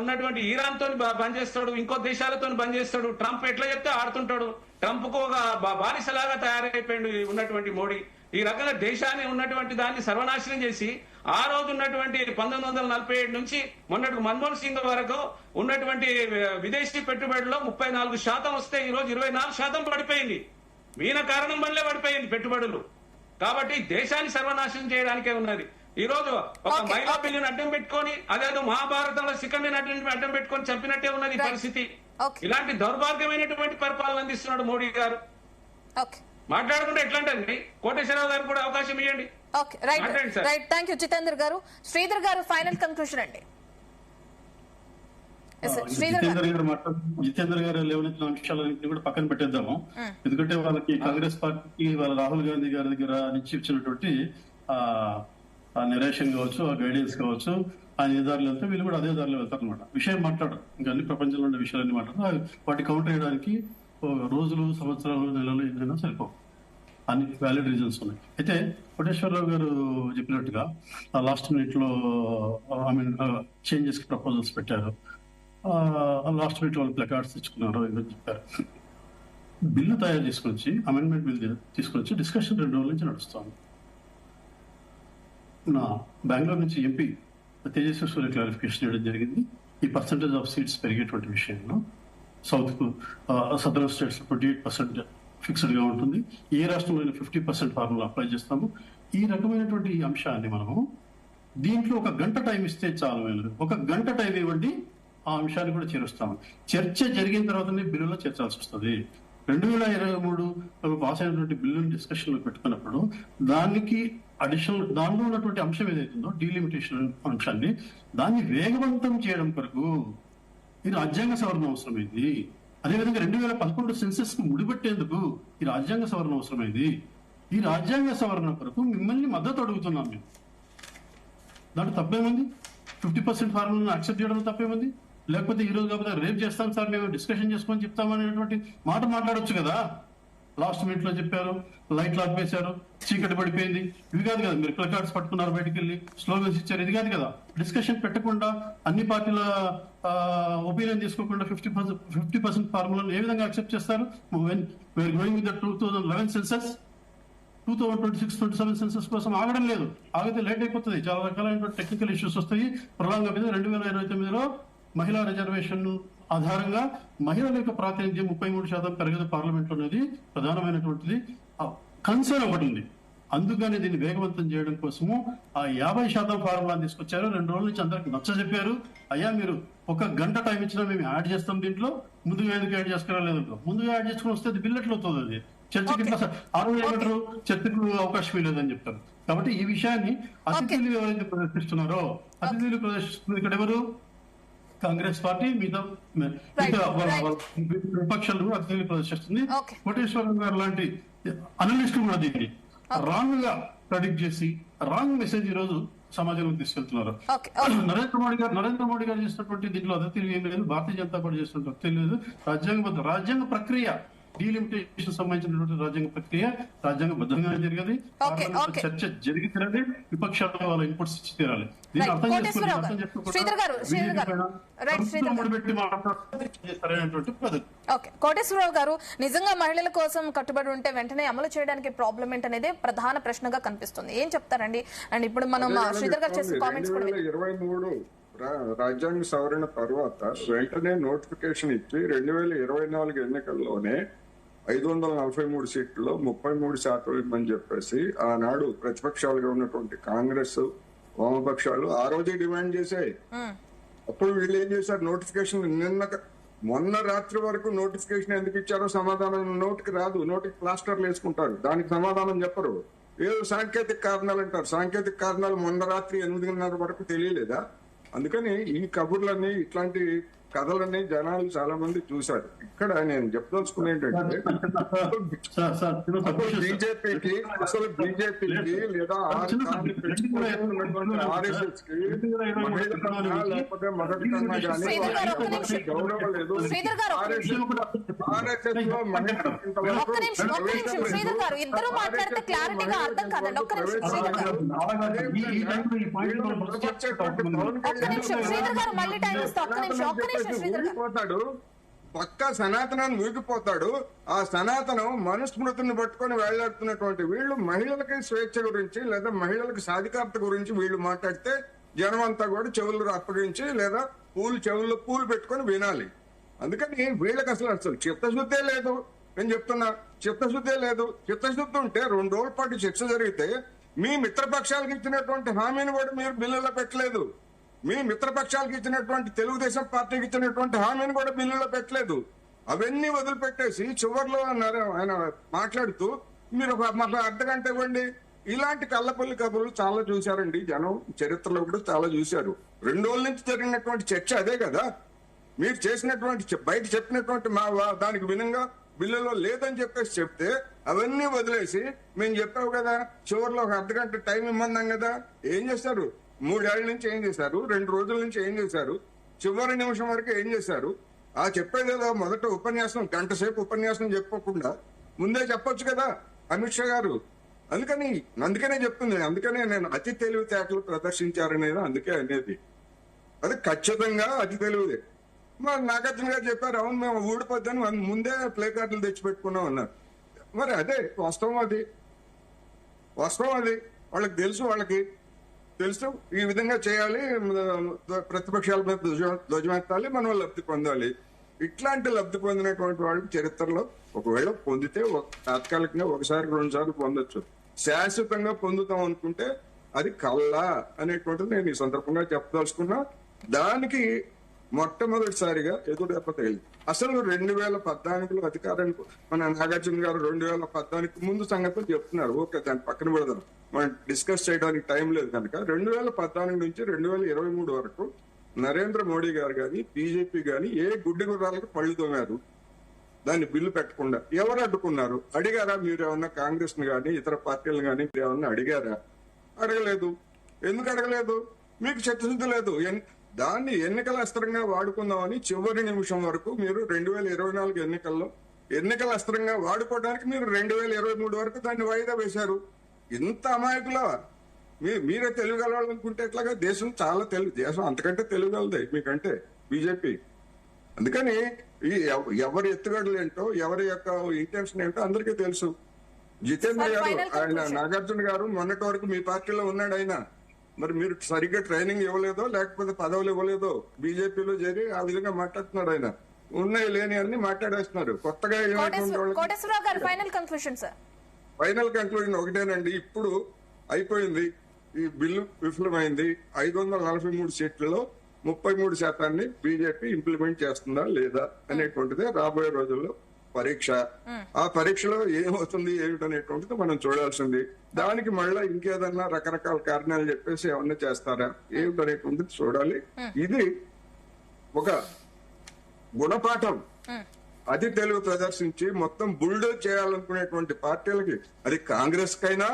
ఉన్నటువంటి ఇరాన్ తో బంద్ చేస్తాడు, ఇంకో దేశాలతో బంద్ చేస్తాడు. ట్రంప్ ఎట్లా చెప్తే ఆడుతుంటాడు. ట్రంప్ కు ఒక బానిసలాగా తయారైపోయింది ఉన్నటువంటి మోడీ. ఈ రకంగా దేశాన్ని ఉన్నటువంటి దాన్ని సర్వనాశనం చేసి ఆ రోజు ఉన్నటువంటి 1947 నుంచి మొన్నటి మన్మోహన్ సింగ్ వరకు ఉన్నటువంటి విదేశీ పెట్టుబడుల్లో 34% వస్తే ఈ రోజు 24% పడిపోయింది. ఈయన కారణం వల్లే పడిపోయింది పెట్టుబడులు. కాబట్టి దేశాన్ని సర్వనాశనం చేయడానికే ఉన్నది. ఈ రోజు ఒక మహిళా బిల్లుని అడ్డం పెట్టుకొని అదేదో మహాభారతంలో శిఖండిని అడ్డం పెట్టుకొని చంపినట్టే ఉన్నది పరిస్థితి. ఇలాంటి దౌర్భాగ్యమైనటువంటి పరిపాలన అందిస్తున్నాడు మోడీ గారు. మాట్లాడకుండా ఎట్లా అంటే కోటేశ్వరరావు గారు కూడా అవకాశం ఇవ్వండి. థ్యాంక్ యూ జితేందర్ గారు. శ్రీధర్ గారు ఫైనల్ కన్క్లూజన్ అండి. జితేందర్ గారు లేవనెత్తిన అంశాలన్నింటినీ కూడా పక్కన పెట్టేద్దాము. ఎందుకంటే వాళ్ళకి కాంగ్రెస్ పార్టీకి వాళ్ళ రాహుల్ గాంధీ గారి దగ్గర నుంచి ఇచ్చినటువంటి ఆ నిరేషన్ కావచ్చు, ఆ గైడెన్స్ కావచ్చు, ఆయన ఏ దారిలో వెళ్తే వీళ్ళు కూడా అదే దారిలో వెళ్తారు అనమాట. విషయం మాట్లాడరు, ఇంకా అన్ని ప్రపంచంలో ఉండే విషయాలన్నీ మాట్లాడరు. వాటి కౌంటర్ చేయడానికి రోజులు, సంవత్సరాలు, నెలలు ఏదైనా సరిపోవు. అన్ని వ్యాలిడ్ రీజన్స్ ఉన్నాయి. అయితే కోటేశ్వరరావు గారు చెప్పినట్టుగా లాస్ట్ మినిట్ లో చేంజెస్ ప్రపోజల్స్ పెట్టారు. లాస్ట్ మినిట్ వాళ్ళు ప్లకార్డ్స్ తెచ్చుకున్నారు, ఏదో చెప్పారు. బిల్లు తయారు తీసుకొచ్చి, అమెండ్మెంట్ బిల్ తీసుకొచ్చి డిస్కషన్ 2 రోజుల నుంచి నడుస్తాను. నా బెంగళూరు నుంచి ఎంపీ తేజస్వి సూర్య క్లారిఫికేషన్ ఇవ్వడం జరిగింది. ఈ పర్సంటేజ్ ఆఫ్ సీట్స్ పెరిగేటువంటి విషయంలో సౌత్కు సదరన్ స్టేట్స్ 28% ఫిక్స్డ్ గా ఉంటుంది. ఏ రాష్ట్రంలో 50% ఫార్ములా అప్లై చేస్తాము. ఈ రకమైనటువంటి అంశాన్ని మనము దీంట్లో ఒక గంట టైం ఇస్తే చాలు. ఒక గంట టైం ఇవ్వండి, ఆ అంశాన్ని కూడా చేరుస్తాము. చర్చ జరిగిన తర్వాతనే బిల్లులో చేర్చాల్సి వస్తుంది. 2023 పాస్ అయినటువంటి బిల్లుని డిస్కషన్ లో పెట్టుకున్నప్పుడు దానికి అడిషనల్ దానిలో ఉన్నటువంటి అంశం ఏదైతుందో డీలిమిటేషన్ అంశాన్ని దాన్ని వేగవంతం చేయడం కొరకు ఈ రాజ్యాంగ సవరణ అవసరమైంది. అదేవిధంగా 2011 సెన్సెస్ కు ముడిపెట్టేందుకు ఈ రాజ్యాంగ సవరణ అవసరమైంది. ఈ రాజ్యాంగ సవరణ కొరకు మిమ్మల్ని మద్దతు అడుగుతున్నాం మేము. దాంట్లో తప్పేముంది? 50% ఫార్ములను యాక్సెప్ట్ చేయడం తప్పేముంది? లేకపోతే ఈ రోజు కాకపోతే రేపు చేస్తాం సార్, మేము డిస్కషన్ చేసుకొని చెప్తామనేటువంటి మాట మాట్లాడొచ్చు కదా. లాస్ట్ మినిట్ లో చెప్పారు, లైట్లు ఆపేశారు, చీకటి పడిపోయింది, ఇవి కాదు కదా. మీరు ప్లకార్డ్స్ పట్టుకున్నారు, బయటికి వెళ్ళి స్లోగన్స్ ఇచ్చారు, ఇది కాదు కదా. డిస్కషన్ పెట్టకుండా అన్ని పార్టీల ఒపీనియన్ తీసుకోకుండా 50% ఫార్ములను ఏ విధంగా యాక్సెప్ట్ చేస్తారు? Going with the 2011 census 2026-27 census కోసం ఆగడం లేదు. ఆగితే లేట్ అయిపోతుంది, చాలా రకాలైనటువంటి టెక్నికల్ ఇష్యూస్ వస్తాయి. ప్రధానంగా 2029లో మహిళా రిజర్వేషన్ ఆధారంగా మహిళల యొక్క ప్రాతినిధ్యం 33% పెరగదు పార్లమెంట్ లో అనేది ప్రధానమైనటువంటిది కన్సర్న్ ఒకటి ఉంది. అందుకని దీన్ని వేగవంతం చేయడం కోసము ఆ 50% ఫార్ములా తీసుకొచ్చారు. 2 రోజుల నుంచి అందరికి నచ్చ చెప్పారు. అయ్యా మీరు ఒక గంట టైం ఇచ్చినా మేము యాడ్ చేస్తాం, దీంట్లో ముందుగా ఎందుకు యాడ్ చేసుకురా లేదు, ముందుగా యాడ్ చేసుకుని వస్తే అది బిల్ ఎట్లా అవుతుంది? అది చర్చకి ఆ రోజు ఏమంటారు, చర్చకు అవకాశం లేదని చెప్తారు. కాబట్టి ఈ విషయాన్ని అతిథులు ఎవరైతే ప్రదర్శిస్తున్నారో, అతిథులు ప్రదర్శిస్తున్నారు ఇక్కడ ఎవరు? కాంగ్రెస్ పార్టీ, మిగతా విపక్షాలు కూడా అతిథులు ప్రదర్శిస్తుంది. కోటేశ్వరరావు గారు లాంటి అనలిస్టులు కూడా దీన్ని రాంగ్ గా ప్రెడిక్ట్ చేసి రాంగ్ మెసేజ్ ఈ రోజు సమాజంలోకి తీసుకెళ్తున్నారు. నరేంద్ర మోడీ గారు చేసినటువంటి దీంట్లో అతిథులు ఏం లేదు, భారతీయ జనతా పార్టీ చేస్తున్నట్టు తెలియదు. రాజ్యాంగ ప్రక్రియ డీలిమిటేషన్ సంబంధించినటువంటి రాజ్యాంగ ప్రక్రియ రాజ్యాంగబద్ధంగానే జరిగేది. చర్చ జరిగి తీరాలి, విపక్షాలు వాళ్ళ ఇన్పుట్స్ ఇచ్చి తీరాలి. దీన్ని అర్థం కోటేశ్వరరావు గారు, నిజంగా మహిళల కోసం కట్టుబడి ఉంటే వెంటనే అమలు చేయడానికి ప్రాబ్లం ఏంటనేది ప్రధాన ప్రశ్నగా కనిపిస్తుంది. ఏం చెప్తారండి? అండ్ ఇప్పుడు మనం శ్రీధర్ గారు చేసిన కామెంట్స్ కూడా 23 రాజ్యాంగ సవరణ తర్వాత వెంటనే నోటిఫికేషన్ ఇచ్చి 2024 ఎన్నికల్లోనే 543 సీట్లలో 33% ఇవ్వమని చెప్పేసి ఆనాడు ప్రతిపక్షాలుగా ఉన్నటువంటి కాంగ్రెస్, వామపక్షాలు ఆ రోజే డిమాండ్ చేశాయి. అప్పుడు వీళ్ళు ఏం చేశారు? నోటిఫికేషన్ మొన్న రాత్రి వరకు నోటిఫికేషన్ ఎందుకు ఇచ్చారో సమాధానం నోటికి రాదు, నోటికి ప్లాస్టర్లు వేసుకుంటారు, దానికి సమాధానం చెప్పరు. ఏదో సాంకేతిక కారణాలు అంటారు. సాంకేతిక కారణాలు మొన్న రాత్రి 8:30 వరకు తెలియలేదా? అందుకని ఈ కబుర్లన్నీ, ఇట్లాంటి కథలన్నీ జనాలు చాలా మంది చూశారు. ఇక్కడ నేను చెప్పదలుచుకున్న ఏంటంటే, బీజేపీకి లేదా ఆర్ఎస్ఎస్ కి లేకపోతే మొదటి కన్నా కానీ గౌరవం లేదు. ఆర్ఎస్ఎస్ లో ఊగిపోతాడు, పక్కా సనాతనాన్ని ఊగిపోతాడు. ఆ సనాతనం మనుస్మృతిని పట్టుకొని వెళ్లాడుతున్నటువంటి వీళ్ళు మహిళలకి స్వేచ్ఛ గురించి లేదా మహిళలకు సాధికారత గురించి వీళ్ళు మాట్లాడితే జనం అంతా కూడా చెవులు అప్పగించి లేదా చెవుల్లో పూలు పెట్టుకొని వినాలి. అందుకని వీళ్ళకి అసలు చిత్తశుద్ధే లేదు. నేను చెప్తున్నా, చిత్తశుద్ధే లేదు. చిత్తశుద్ధి ఉంటే 2 రోజుల పాటు చర్చ జరిగితే మీ మిత్రపక్షాలకు ఇచ్చినటువంటి హామీని కూడా మీరు బిల్లులో పెట్టలేదు. మీ మిత్రపక్షాలకు ఇచ్చినటువంటి తెలుగుదేశం పార్టీకి ఇచ్చినటువంటి హామీని కూడా బిల్లులో పెట్టలేదు. అవన్నీ వదిలిపెట్టేసి చివరిలో ఆయన మాట్లాడుతూ మీరు మాకు అర్ధగంట ఇవ్వండి. ఇలాంటి కళ్ళపల్లి కబుర్లు చాలా చూశారండి జనం, చరిత్రలో కూడా చాలా చూశారు. 2 రోజుల నుంచి జరిగినటువంటి చర్చ అదే కదా. మీరు చేసినటువంటి బయట చెప్పినటువంటి దానికి వినంగా బిల్లులో లేదని చెప్పేసి చెప్తే అవన్నీ వదిలేసి మేము చెప్పావు కదా, చివరిలో ఒక అర్ధగంట టైం ఇమ్మన్నాం కదా. ఏం చేశారు? 3 ఏళ్ల నుంచి ఏం చేశారు? 2 రోజుల నుంచి ఏం చేశారు? చివరి నిమిషం వరకు ఏం చేశారు? ఆ చెప్పేదేదో మొదట ఉపన్యాసం, గంట సేపు ఉపన్యాసం చెప్పకుండా ముందే చెప్పొచ్చు కదా అమిత్ షా గారు. అందుకనే చెప్తుంది. అందుకనే నేను అతి తెలివితేటలు ప్రదర్శించారనేది అందుకే అనేది. అది ఖచ్చితంగా అతి తెలివిదే. మరి నాగార్జున గారు చెప్పారు, అవును మేము ఊడిపోద్దని ముందే ప్లే కార్డులు తెచ్చిపెట్టుకున్నాం అన్నారు. మరి అదే వాస్తవం, అది వాళ్ళకి తెలుసు ఈ విధంగా చేయాలి, ప్రతిపక్షాల మీద ధ్వజమెత్తాలి, మనం లబ్ధి పొందాలి. ఇట్లాంటి లబ్ధి పొందినటువంటి వాళ్ళు చరిత్రలో ఒకవేళ పొందితే తాత్కాలికంగా ఒకసారి 2 సార్లు పొందొచ్చు. శాశ్వతంగా పొందుతాం అనుకుంటే అది కల్లా అనేటువంటిది నేను ఈ సందర్భంగా చెప్పదలుచుకున్నా. దానికి మొట్టమొదటిసారిగా ఎదురుదెబ్బ తగిలింది. అసలు 2014లో అధికారానికి మన నాగార్జున గారు 2014 ముందు సంగతులు చెప్తున్నారు. ఓకే, దాన్ని పక్కన పెడదాం, మనం డిస్కస్ చేయడానికి టైం లేదు కనుక 2014 నుంచి 2023 వరకు నరేంద్ర మోడీ గారు కానీ బీజేపీ కానీ ఏ గుడ్డి గుర్రాలకు పళ్ళు తోమారు దాన్ని బిల్లు పెట్టకుండా? ఎవరు అడ్డుకున్నారు? అడిగారా? మీరు ఏమన్నా కాంగ్రెస్ ని కానీ ఇతర పార్టీలను కానీ మీరు ఏమన్నా అడిగారా? అడగలేదు. ఎందుకు అడగలేదు? మీకు చిత్తశుద్ధి లేదు. దాన్ని ఎన్నికల అస్త్రంగా వాడుకుందామని చివరి నిమిషం వరకు మీరు 2024 ఎన్నికల అస్త్రంగా వాడుకోవడానికి మీరు 2023 వరకు దాన్ని వాయిదా వేశారు. ఇంత అమాయకుల మీరే తెలుగుగలనుకుంటే ఎట్లాగా? దేశం చాలా దేశం అంతకంటే తెలుగుగలదే మీకంటే బీజేపీ. అందుకని ఈ ఎవరి ఎత్తుగడలు ఏంటో ఎవరి యొక్క ఇంటెన్షన్ ఏంటో అందరికీ తెలుసు. జితేంద్ర గారు, ఆయన నాగార్జున గారు మొన్నటి వరకు మీ పార్టీలో ఉన్నాడు. ఆయన మరి మీరు సరిగ్గా ట్రైనింగ్ ఇవ్వలేదో లేకపోతే పదవులు ఇవ్వలేదో బీజేపీలో చేరి ఆ విధంగా మాట్లాడుతున్నాడు. ఆయన ఉన్నాయి లేని అన్ని మాట్లాడేస్తున్నారు. కొత్తగా ఫైనల్ కంక్లూజన్ ఒకటేనండి, ఇప్పుడు అయిపోయింది. ఈ బిల్లు విఫలమైంది. 543 సీట్లలో 33% బీజేపీ ఇంప్లిమెంట్ చేస్తుందా లేదా అనేటువంటిదే రాబోయే రోజుల్లో పరీక్ష. ఆ పరీక్షలో ఏమవుతుంది ఏమిటనేటువంటిది మనం చూడాల్సింది. దానికి మళ్ళా ఇంకేదన్నా రకరకాల కారణాలు చెప్పేసి ఏమన్నా చేస్తారా ఏమిటనేటువంటిది చూడాలి. ఇది ఒక గుణపాఠం. అతి తెలుగు ప్రదర్శించి మొత్తం బుల్డోజ్ చేయాలనుకునేటువంటి పార్టీలకి, అది కాంగ్రెస్ కైనా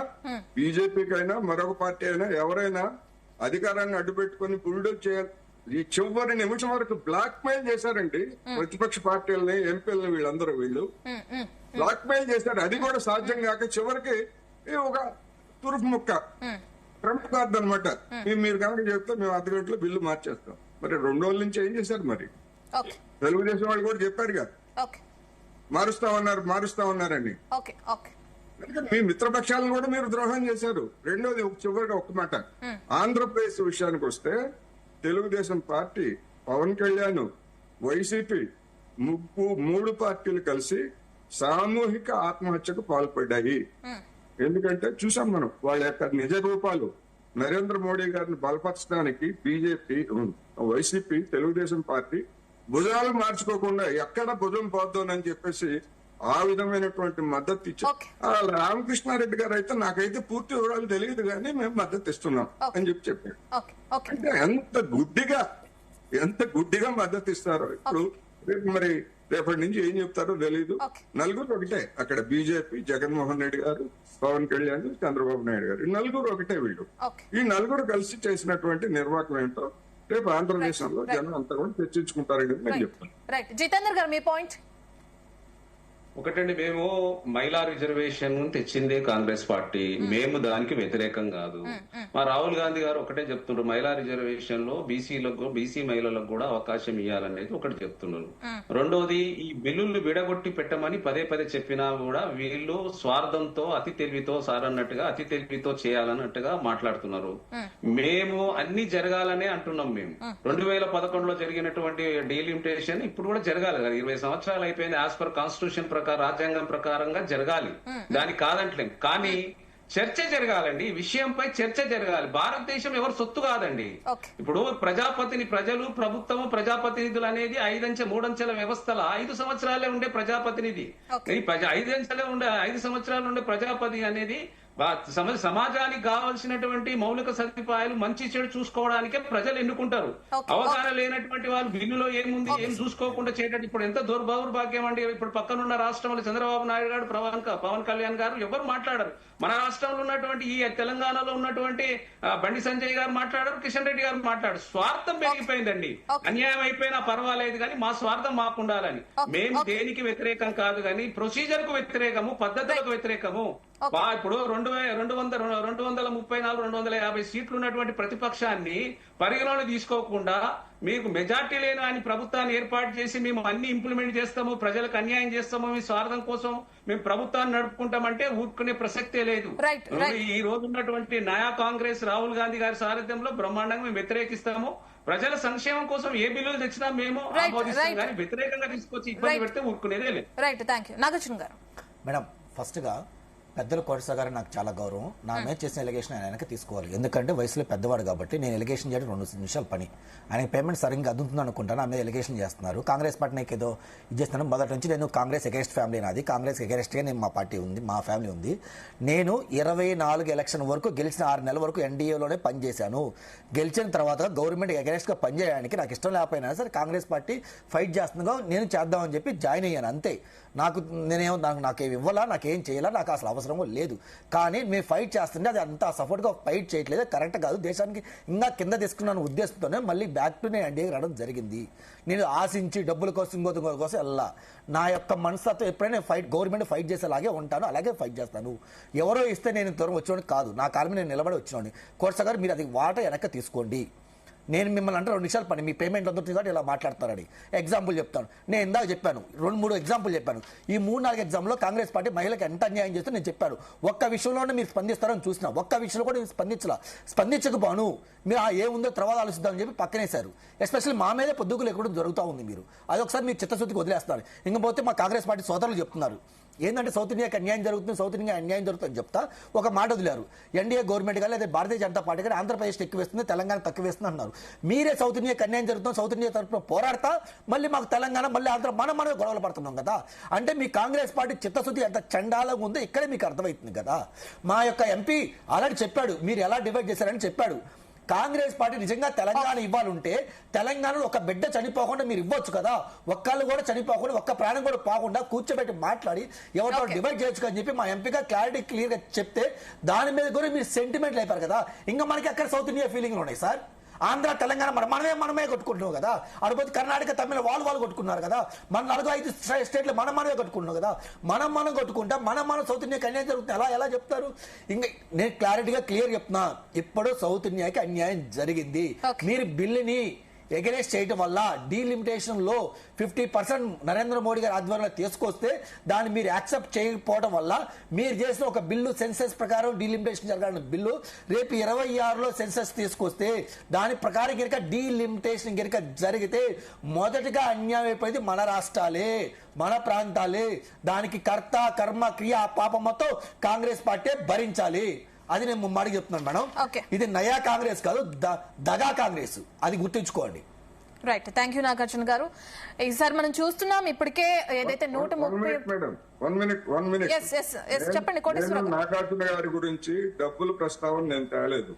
బీజేపీకైనా మరొక పార్టీ అయినా ఎవరైనా అధికారాన్ని అడ్డుపెట్టుకుని బుల్డోజ్ చేయాలి. ఈ చివరి నిమిషం వరకు బ్లాక్ మెయిల్ చేశారండి ప్రతిపక్ష పార్టీలని, ఎంపీలని, వీళ్ళు బ్లాక్ మెయిల్ చేశారు. అది కూడా సాధ్యం కాక చివరికి ఒక తురుపు ముక్క ట్రంప్ కార్డు అనమాట. మీరు కనుక చెప్తే మేము 10 గంటలో బిల్లు మార్చేస్తాం. మరి 2 రోజుల నుంచి ఏం చేశారు? మరి తెలుగుదేశం వాళ్ళు కూడా చెప్పారు కదా, మారుస్తామన్నారని. మీ మిత్రపక్షాలను కూడా మీరు ద్రోహం చేశారు. రెండోది చివరిగా ఒక మాట, ఆంధ్రప్రదేశ్ విషయానికి వస్తే తెలుగుదేశం పార్టీ, పవన్ కళ్యాణ్, వైసీపీ 3 పార్టీలు కలిసి సామూహిక ఆత్మహత్యకు పాల్పడ్డాయి. ఎందుకంటే చూసాం మనం వాళ్ళ యొక్క నిజ రూపాలు. నరేంద్ర మోడీ గారిని బలపరచడానికి బీజేపీ, వైసీపీ, తెలుగుదేశం పార్టీ భుజాలు మార్చుకోకుండా ఎక్కడ భుజం పోద్దానని చెప్పేసి ఆ విధమైనటువంటి మద్దతు ఇచ్చారు. రామకృష్ణారెడ్డి గారు అయితే నాకైతే పూర్తి వివరాలు తెలియదు కానీ మేము మద్దతు ఇస్తున్నాం అని చెప్పారు. అంటే ఎంత గుడ్డిగా మద్దతు ఇస్తారో. ఇప్పుడు మరి రేపటి నుంచి ఏం చెప్తారో తెలీదు. నలుగురు ఒకటే అక్కడ, బీజేపీ, జగన్మోహన్ రెడ్డి గారు, పవన్ కళ్యాణ్, చంద్రబాబు నాయుడు గారు, ఈ నలుగురు ఒకటే. వీళ్ళు ఈ నలుగురు కలిసి చేసినటువంటి నిర్వాహకం ఏంటో రేపు ఆంధ్రదేశంలో జనం అంతా కూడా చర్చించుకుంటారని నేను చెప్తాను. జితేందర్ గారు మీ పాయింట్? ఒకటండి, మేము మహిళా రిజర్వేషన్ తెచ్చిందే కాంగ్రెస్ పార్టీ, మేము దానికి వ్యతిరేకం కాదు. మా రాహుల్ గాంధీ గారు ఒకటే చెప్తున్నారు, మహిళా రిజర్వేషన్ లో బీసీ మహిళలకు కూడా అవకాశం ఇవ్వాలనేది ఒకటి చెప్తున్నారు. రెండోది, ఈ బిల్లులు విడగొట్టి పెట్టమని పదే చెప్పినా కూడా వీళ్ళు స్వార్థంతో అతి తెలివితో చేయాలన్నట్టుగా మాట్లాడుతున్నారు. మేము అన్ని జరగాలనే అంటున్నాం. మేము 2011లో జరిగినటువంటి డీలిమిటేషన్ ఇప్పుడు కూడా జరగాలి కదా. 20 సంవత్సరాలు అయిపోయింది. యాజ్ పర్ కాన్స్టిట్యూషన్ రాజ్యాంగం ప్రకారంగా జరగాలి, దానికి కాదంటలేం. కానీ చర్చ జరగాలండి, ఈ విషయంపై చర్చ జరగాలి. భారతదేశం ఎవరు సొత్తు కాదండి. ఇప్పుడు ప్రజలు, ప్రభుత్వము, ప్రజాప్రతినిధులు అనేది 3 అంచెల వ్యవస్థల 5 సంవత్సరాలే ఉండే ప్రజాప్రతినిధి. 5 సంవత్సరాలు ఉండే ప్రజాపతి అనేది సమాజానికి కావాల్సినటువంటి మౌలిక సదుపాయాలు, మంచి చెడు చూసుకోవడానికే ప్రజలు ఎన్నుకుంటారు. అవగాహన లేనటువంటి వాళ్ళు బిల్లులో ఏముంది ఏం చూసుకోకుండా చేయడం ఇప్పుడు ఎంత దౌర్భాగ్యం అండి. ఇప్పుడు పక్కనున్న రాష్ట్రంలో చంద్రబాబు నాయుడు గారు, పవన్ కళ్యాణ్ గారు ఎవరు మాట్లాడారు. మన రాష్ట్రంలో ఉన్నటువంటి ఈ తెలంగాణలో ఉన్నటువంటి బండి సంజయ్ గారు మాట్లాడారు, కిషన్ రెడ్డి గారు మాట్లాడారు. స్వార్థం పెరిగిపోయిందండి. అన్యాయం అయిపోయినా పర్వాలేదు కానీ మా స్వార్థం మాకుండాలని. మేము దేనికి వ్యతిరేకం కాదు కానీ ప్రొసీజర్ కు వ్యతిరేకము, పద్ధతులకు వ్యతిరేకము. ఇప్పుడు 234 250 సీట్లు ఉన్నటువంటి ప్రతిపక్షాన్ని పరిగణలోకి తీసుకోకుండా మీకు మెజార్టీ లేని ఆయన ప్రభుత్వాన్ని ఏర్పాటు చేసి మేము అన్ని ఇంప్లిమెంట్ చేస్తాము, ప్రజలకు అన్యాయం చేస్తాము, మీ స్వార్థం కోసం మేము ప్రభుత్వాన్ని నడుపుకుంటామంటే ఊరుకునే ప్రసక్తే లేదు. ఈ రోజు ఉన్నటువంటి నయా కాంగ్రెస్ రాహుల్ గాంధీ గారి సారథ్యంలో బ్రహ్మాండంగా మేము వ్యతిరేకిస్తాము. ప్రజల సంక్షేమం కోసం ఏ బిల్లులు తెచ్చినా మేము ఆమోదిస్తాం, కానీ వ్యతిరేకంగా తీసుకొచ్చి ఇబ్బంది పెడితే ఊరుకునేదే లేదు. Right, thank you. నాగార్జున గారు. మేడం, ఫస్ట్ గా పెద్దలు కోటసా గారు నాకు చాలా గౌరవం. నా మీద చేసిన ఎలిగేషన్ ఆయన వెనక్కి తీసుకోవాలి. ఎందుకంటే వయసులో పెద్దవాడు కాబట్టి నేను ఎలిగేషన్ చేయడం 2 నిమిషాల పని. ఆయన పేమెంట్ సరిగ్గా అందుతుంది అనుకుంటాను, నా మీద ఎలిగేషన్ చేస్తున్నారు. కాంగ్రెస్ పార్టీ నాకు ఏదో ఇది చేస్తున్నాను. మొదటి నుంచి నేను కాంగ్రెస్ అగేన్స్ట్ ఫ్యామిలీ నాది. కాంగ్రెస్ అగేన్స్ట్గా నేను మా పార్టీ ఉంది, మా ఫ్యామిలీ ఉంది. నేను 24 ఎలక్షన్ వరకు గెలిచిన 6 నెలల వరకు ఎన్డీఏలోనే పనిచేశాను. గెలిచిన తర్వాత గవర్నమెంట్ అగేన్స్ట్గా పనిచేయడానికి నాకు ఇష్టం లేకపోయినా సరే కాంగ్రెస్ పార్టీ ఫైట్ చేస్తుందిగా నేను చేద్దామని చెప్పి జాయిన్ అయ్యాను, అంతే. నాకేం ఇవ్వాలా, నాకేం చేయాలా, నాకు అసలు అవసరం లేదు. కానీ మేము ఫైట్ చేస్తుంటే అది అంత సపోర్ట్గా ఫైట్ చేయట్లేదు, కరెక్ట్ కాదు. దేశానికి ఇంకా కింద తీసుకున్న ఉద్దేశంతోనే మళ్ళీ బ్యాక్ టు నేను ఎన్డీఏకి రావడం జరిగింది. నేను ఆశించి డబ్బుల కోసం ఇంకోటి కోసం వెళ్ళా. నా యొక్క మనస్తత్వం ఎప్పుడైనా గవర్నమెంట్ ఫైట్ చేసేలాగే ఉంటాను, అలాగే ఫైట్ చేస్తాను. ఎవరో ఇస్తే నేను దూరం వచ్చేవాడిని కాదు, నా కాలం నేను నిలబడి వచ్చినోడిని. కోటసా గారు మీరు అది వాట వెనక్కి తీసుకోండి. నేను మిమ్మల్ని అంటే 2 నిమిషాలు పని, మీ పేమెంట్ అందుతుంది కాబట్టి ఇలా మాట్లాడతారని ఎగ్జాంపుల్ చెప్తాను. నేను ఇందాక చెప్పాను, 2-3 ఎగ్జాంపుల్ చెప్పాను. ఈ 3-4 ఎగ్జాంపుల్లో కాంగ్రెస్ పార్టీ మహిళలకు ఎంత అన్యాయం చేస్తే నేను చెప్పాను. ఒక్క విషయంలోనే మీరు స్పందిస్తారని చూసినా, ఒక్క విషయంలో కూడా మీరు స్పందించకపోను. మీరు ఏముందో తర్వాత ఆలోచిద్దామని చెప్పి పక్కనేశారు. ఎస్పెషల్లీ మా మీదే పొద్దుగులు ఎక్కడం జరుగుతూ ఉంది. మీరు అదొకసారి మీరు చిత్తశుద్ధికి వదిలేస్తారు. ఇంకపోతే మా కాంగ్రెస్ పార్టీ సోదరులు చెప్తున్నారు ఏంటంటే సౌత్ ఇండియాకి అన్యాయం జరుగుతుంది, సౌత్ ఇండియా అన్యాయం జరుగుతుందని చెప్తా ఒక మాట వదిలేరు. ఎన్డీఏ గవర్నమెంట్ కానీ లేదా భారతీయ జనతా పార్టీ కానీ ఆంధ్రప్రదేశ్ ఎక్కువ వేస్తుంది, తెలంగాణ తక్కువ వేస్తుంది అన్నారు. మీరే సౌత్ ఇండియాకి అన్యాయం జరుగుతుంది, సౌత్ ఇండియా తరఫున పోరాడతా మళ్ళీ మాకు తెలంగాణ మళ్ళీ ఆంధ్ర మనమే గొడవలు పడుతున్నాం కదా. అంటే మీ కాంగ్రెస్ పార్టీ చిత్తశుద్ధి ఎంత చండాలంగా ఉందో ఇక్కడే మీకు అర్థమవుతుంది కదా. మా యొక్క ఎంపీ ఆల్రెడీ చెప్పాడు మీరు ఎలా డివైడ్ చేశారని చెప్పాడు. కాంగ్రెస్ పార్టీ నిజంగా తెలంగాణ ఇవ్వాలంటే తెలంగాణలో ఒక బిడ్డ చనిపోకుండా మీరు ఇవ్వచ్చు కదా. ఒక్కళ్ళు కూడా చనిపోకుండా, ఒక్క ప్రాణం కూడా పోకుండా కూర్చోబెట్టి మాట్లాడి ఎవరితో డివైడ్ చేయొచ్చు అని చెప్పి మా ఎంపీగా క్లారిటీ క్లియర్ గా చెప్తే దాని మీద కూడా మీరు సెంటిమెంట్లు అయిపోయారు కదా. ఇంకా మనకి అక్కడ సౌత్ ఇండియా ఫీలింగ్లు ఉన్నాయి సార్. ఆంధ్ర తెలంగాణ మనమే కొట్టుకుంటున్నాం కదా. అడుగుపోతే కర్ణాటక తమిళ వాళ్ళు కొట్టుకున్నారు కదా. మన 4-5 స్టేట్లు మనమే కొట్టుకుంటున్నాం కదా. మనం కొట్టుకుంటా మనం సౌత్ ఇండియాకి అన్యాయం జరుగుతుంది ఎలా చెప్తారు? ఇంకా నేను క్లారిటీగా క్లియర్ చెప్తున్నా, ఇప్పుడు సౌత్ ఇండియాకి అన్యాయం జరిగింది. మీరు బిల్లుని ఎగరెస్ట్ చేయడం వల్ల డీలిమిటేషన్ లో 50% నరేంద్ర మోడీ గారి ఆధ్వర్యంలో తీసుకొస్తే దాన్ని మీరు యాక్సెప్ట్ చేయకపోవడం వల్ల మీరు చేసిన ఒక బిల్లు సెన్సెస్ ప్రకారం డీలిమిటేషన్ జరగాలని బిల్లు రేపు 26లో సెన్సెస్ తీసుకొస్తే దాని ప్రకారం గిరిక డీలిమిటేషన్ గిరిక జరిగితే మొదటిగా అన్యాయం అయిపోయింది మన రాష్ట్రాలే, మన ప్రాంతాలే. దానికి కర్త కర్మ క్రియ పాపం మొత్తం కాంగ్రెస్ పార్టీ భరించాలి. అది నేను ముమ్మాడికి చెప్తున్నాను మేడం. ఇది నయా కాంగ్రెస్ కాదు, దగా కాంగ్రెస్, అది గుర్తుంచుకోండి. రైట్, థ్యాంక్ యూ నాగార్జున గారు. ఈసారి మనం చూస్తున్నాం ఇప్పటికే ఏదైతే 130 చెప్పండి కోటేశ్వర. నాగార్జున గారి గురించి డబ్బుల ప్రస్తావన నేను తేలేదు,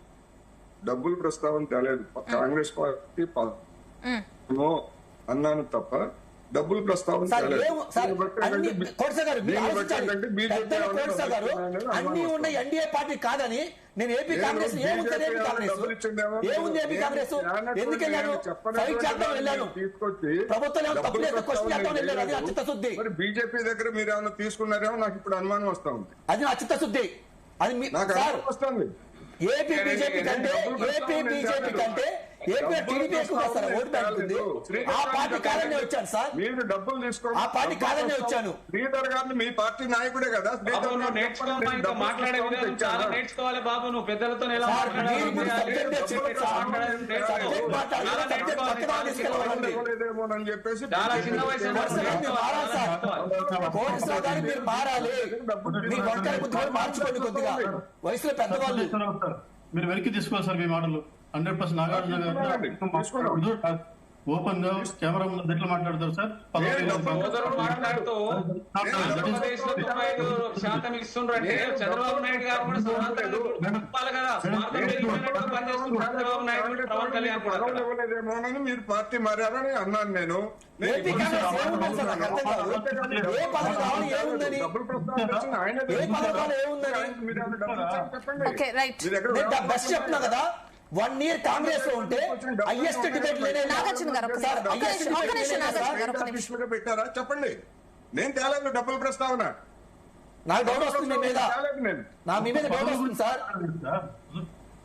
కాంగ్రెస్ పార్టీ అన్నాను తప్ప డబ్బుల ప్రస్తావన అన్ని ఉన్న ఎన్డీఏ పార్టీ కాదని నేను ఏపీ కాంగ్రెస్ ఏముంది ఏపీ కాంగ్రెస్ ఎందుకు వెళ్ళాను? ఫైట్ చేద్దాం వెళ్ళాను. ప్రభుత్వం చిత్తశుద్ధి. బీజేపీ దగ్గర మీరు ఏమైనా తీసుకున్నారేమో నాకు ఇప్పుడు అనుమానం వస్తా ఉంది. అది నా చిత్తశుద్ధి. అది నాకు వస్తుంది. ఏపీ బీజేపీ కంటే ఏపీ టీడీపీ వస్తారా? ఓటు బ్యాంక్ ఉంది. ఆ పార్టీ కాదని వచ్చాను సార్. మీరు డబ్బులు తీసుకోండి. ఆ పార్టీ కాదని వచ్చాను. శ్రీధర్ గారిని మీ పార్టీ నాయకుడే కదా. మాట్లాడే చాలా నేర్చుకోవాలి బాబు. నువ్వు పెద్దలతో ఎలా మాట్లాడేదేమోనని చెప్పేసి చాలా చిన్న వయసు మీరు మారాలి. మీ వంకర బుద్ధి మార్చుకోండి కొద్దిగా. వయసులో పెద్దవాళ్ళు మీరు వెనక్కి తీసుకోవాలి సార్. మీ మాటలు 100% నాగార్జున గారు ఓపెన్ గా కెమెరా ముందు ఎట్లా మాట్లాడతారు సార్? మాట్లాడుతూ శాతం ఇస్తుండ్రంటే చంద్రబాబు నాయుడు గారు కూడా చెప్పాలి కదా. చంద్రబాబు నాయుడు పవన్ కళ్యాణ్ ఇవ్వలేదేమోనని మీరు పార్టీ మారారని అన్నాను నేను. చెప్తున్నా కదా. 1 year కాంగ్రెస్ లో ఉంటే హైయెస్ట్ డిబేట్ పెట్టారా చెప్పండి. నేను తేలేదు డబ్బుల ప్రస్తావన. నాకు డౌట్ వస్తుంది మీ మీద, నేను నా మీ మీద డౌట్ వస్తుంది సార్.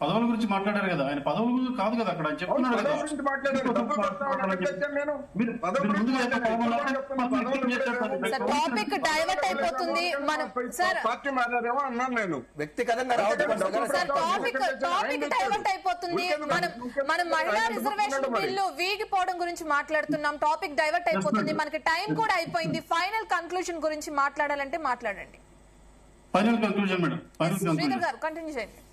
పదవుల గురించి మాట్లాడారు కదా ఆయన, పదవుల గురించి కాదు కదా అక్కడ ఆయన చెప్తున్నాడు కదా. పదవుల గురించి మాట్లాడారు. డబ్బులు కొడతామని చెప్పాను నేను. మీరు ముందుగా ఎంత పదవులు సార్ టాపిక్ డైవర్ట్ అయిపోతుంది. మనం సార్ పార్టీ మారారేమో అన్నాను నేను. వ్యక్తిగతంగా రావద్దు సార్ టాపిక్ డైవర్ట్ అయిపోతుంది. మనం మహిళా రిజర్వేషన్ బిల్లు వీగిపోవడం గురించి మాట్లాడుతున్నాం. టాపిక్ డైవర్ట్ అయిపోతుంది. మనకి టైం కూడా అయిపోయింది. ఫైనల్ కన్క్లూజన్ గురించి మాట్లాడాలంటే మాట్లాడండి. Final conclusion madam, final Sridhar conclusion గారు కంటిన్యూ చేయండి.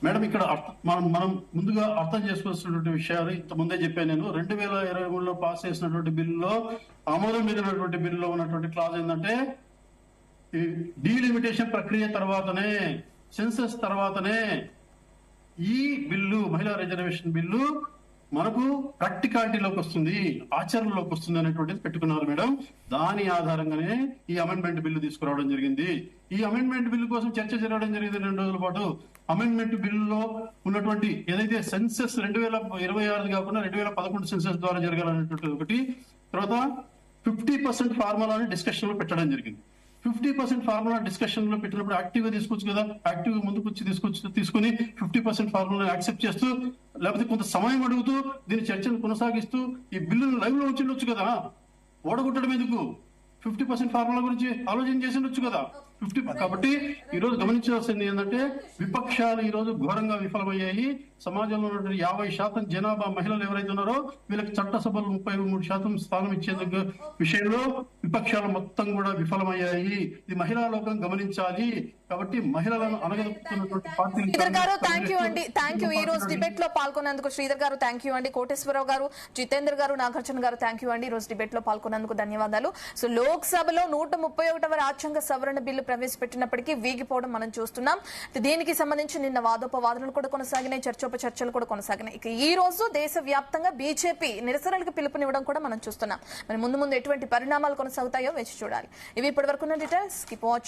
మేడం. ఇక్కడ మనం ముందుగా అర్థం చేసుకోవాల్సినటువంటి విషయాలు ఇంత ముందే చెప్పాను నేను. 2023లో పాస్ చేసినటువంటి బిల్లులో, ఆమోదం మీదటువంటి బిల్లులో ఉన్నటువంటి క్లాజ్ ఏంటంటే, ఈ డీలిమిటేషన్ ప్రక్రియ తర్వాతనే, సెన్సస్ తర్వాతనే ఈ బిల్లు, మహిళా రిజర్వేషన్ బిల్లు మనకు ప్రాక్టికాలిటీలోకి వస్తుంది, ఆచరణలోకి వస్తుంది అనేటువంటిది పెట్టుకున్నారు మేడం. దాని ఆధారంగానే ఈ అమెండ్మెంట్ బిల్లు తీసుకురావడం జరిగింది. ఈ అమెండ్మెంట్ బిల్లు కోసం చర్చ జరగడం జరిగింది 2 రోజుల పాటు. అమెండ్మెంట్ బిల్లులో ఉన్నటువంటి ఏదైతే సెన్సెస్ 2026 కాకుండా 2011 సెన్సెస్ ద్వారా జరగాలనేటువంటి ఒకటి, తర్వాత 50% ఫార్ములాని డిస్కషన్ లో పెట్టడం జరిగింది. 50% ఫార్ములా డిస్కషన్ లో పెట్టినప్పుడు యాక్టివ్ గా తీసుకోవచ్చు కదా, యాక్టివ్ గా ముందుకు వచ్చి తీసుకుని 50% ఫార్ములా యాక్సెప్ట్ చేస్తూ, లేకపోతే కొంత సమయం అడుగుతూ దీని చర్చను కొనసాగిస్తూ ఈ బిల్లును లైవ్ లో వచ్చిండొచ్చు కదా. ఓడగొట్టడం ఎందుకు? 50% ఫార్ములా గురించి ఆలోచన చేసి ఉండొచ్చు కదా. కాబట్టి ఈ రోజు గమనించాల్సింది ఏంటంటే, విపక్షాలు ఈ రోజు ఘోరంగా విఫలమయ్యాయి. సమాజంలో ఉన్నటువంటి 50% జనాభా మహిళలు ఎవరైతే ఉన్నారో వీళ్ళకి చట్టసభలో 33% స్థానం ఇచ్చేందుకు విషయంలో విపక్షాలు మొత్తం కూడా విఫలమయ్యాయి. ఇది మహిళా లోకం గమనించాలి. కాబట్టి మహిళలను అనగదొక్కుతున్నటువంటి పార్టీలు. శ్రీధర్ గారు థ్యాంక్ యూ అండి, థ్యాంక్ యూ. ఈ రోజు డిబేట్ లో పాల్గొన్నందుకు శ్రీధర్ గారు థ్యాంక్ యూ అండి. కోటేశ్వరరావు గారు, జితేందర్ గారు, నాగార్జున గారు థ్యాంక్ యూ అండి. ఈ రోజు డిబేట్ లో పాల్గొన్నందుకు ధన్యవాదాలు. సో లోక్సభలో 131వ రాజ్యాంగ సవరణ బిల్లు ప్రవేశపెట్టినప్పటికీ వీగిపోవడం మనం చూస్తున్నాం. దీనికి సంబంధించి నిన్న వాదోపవాదనలు కూడా కొనసాగినాయి, చర్చోపచర్చలు కూడా కొనసాగినాయి. ఇక ఈ రోజు దేశవ్యాప్తంగా బీజేపీ నిరసనలకు పిలుపునివ్వడం కూడా మనం చూస్తున్నాం. మరి ముందు ఎటువంటి పరిణామాలు కొనసాగుతాయో వేచి చూడాలి. ఇవి ఇప్పటి వరకు డీటెయిల్స్. Keep watching.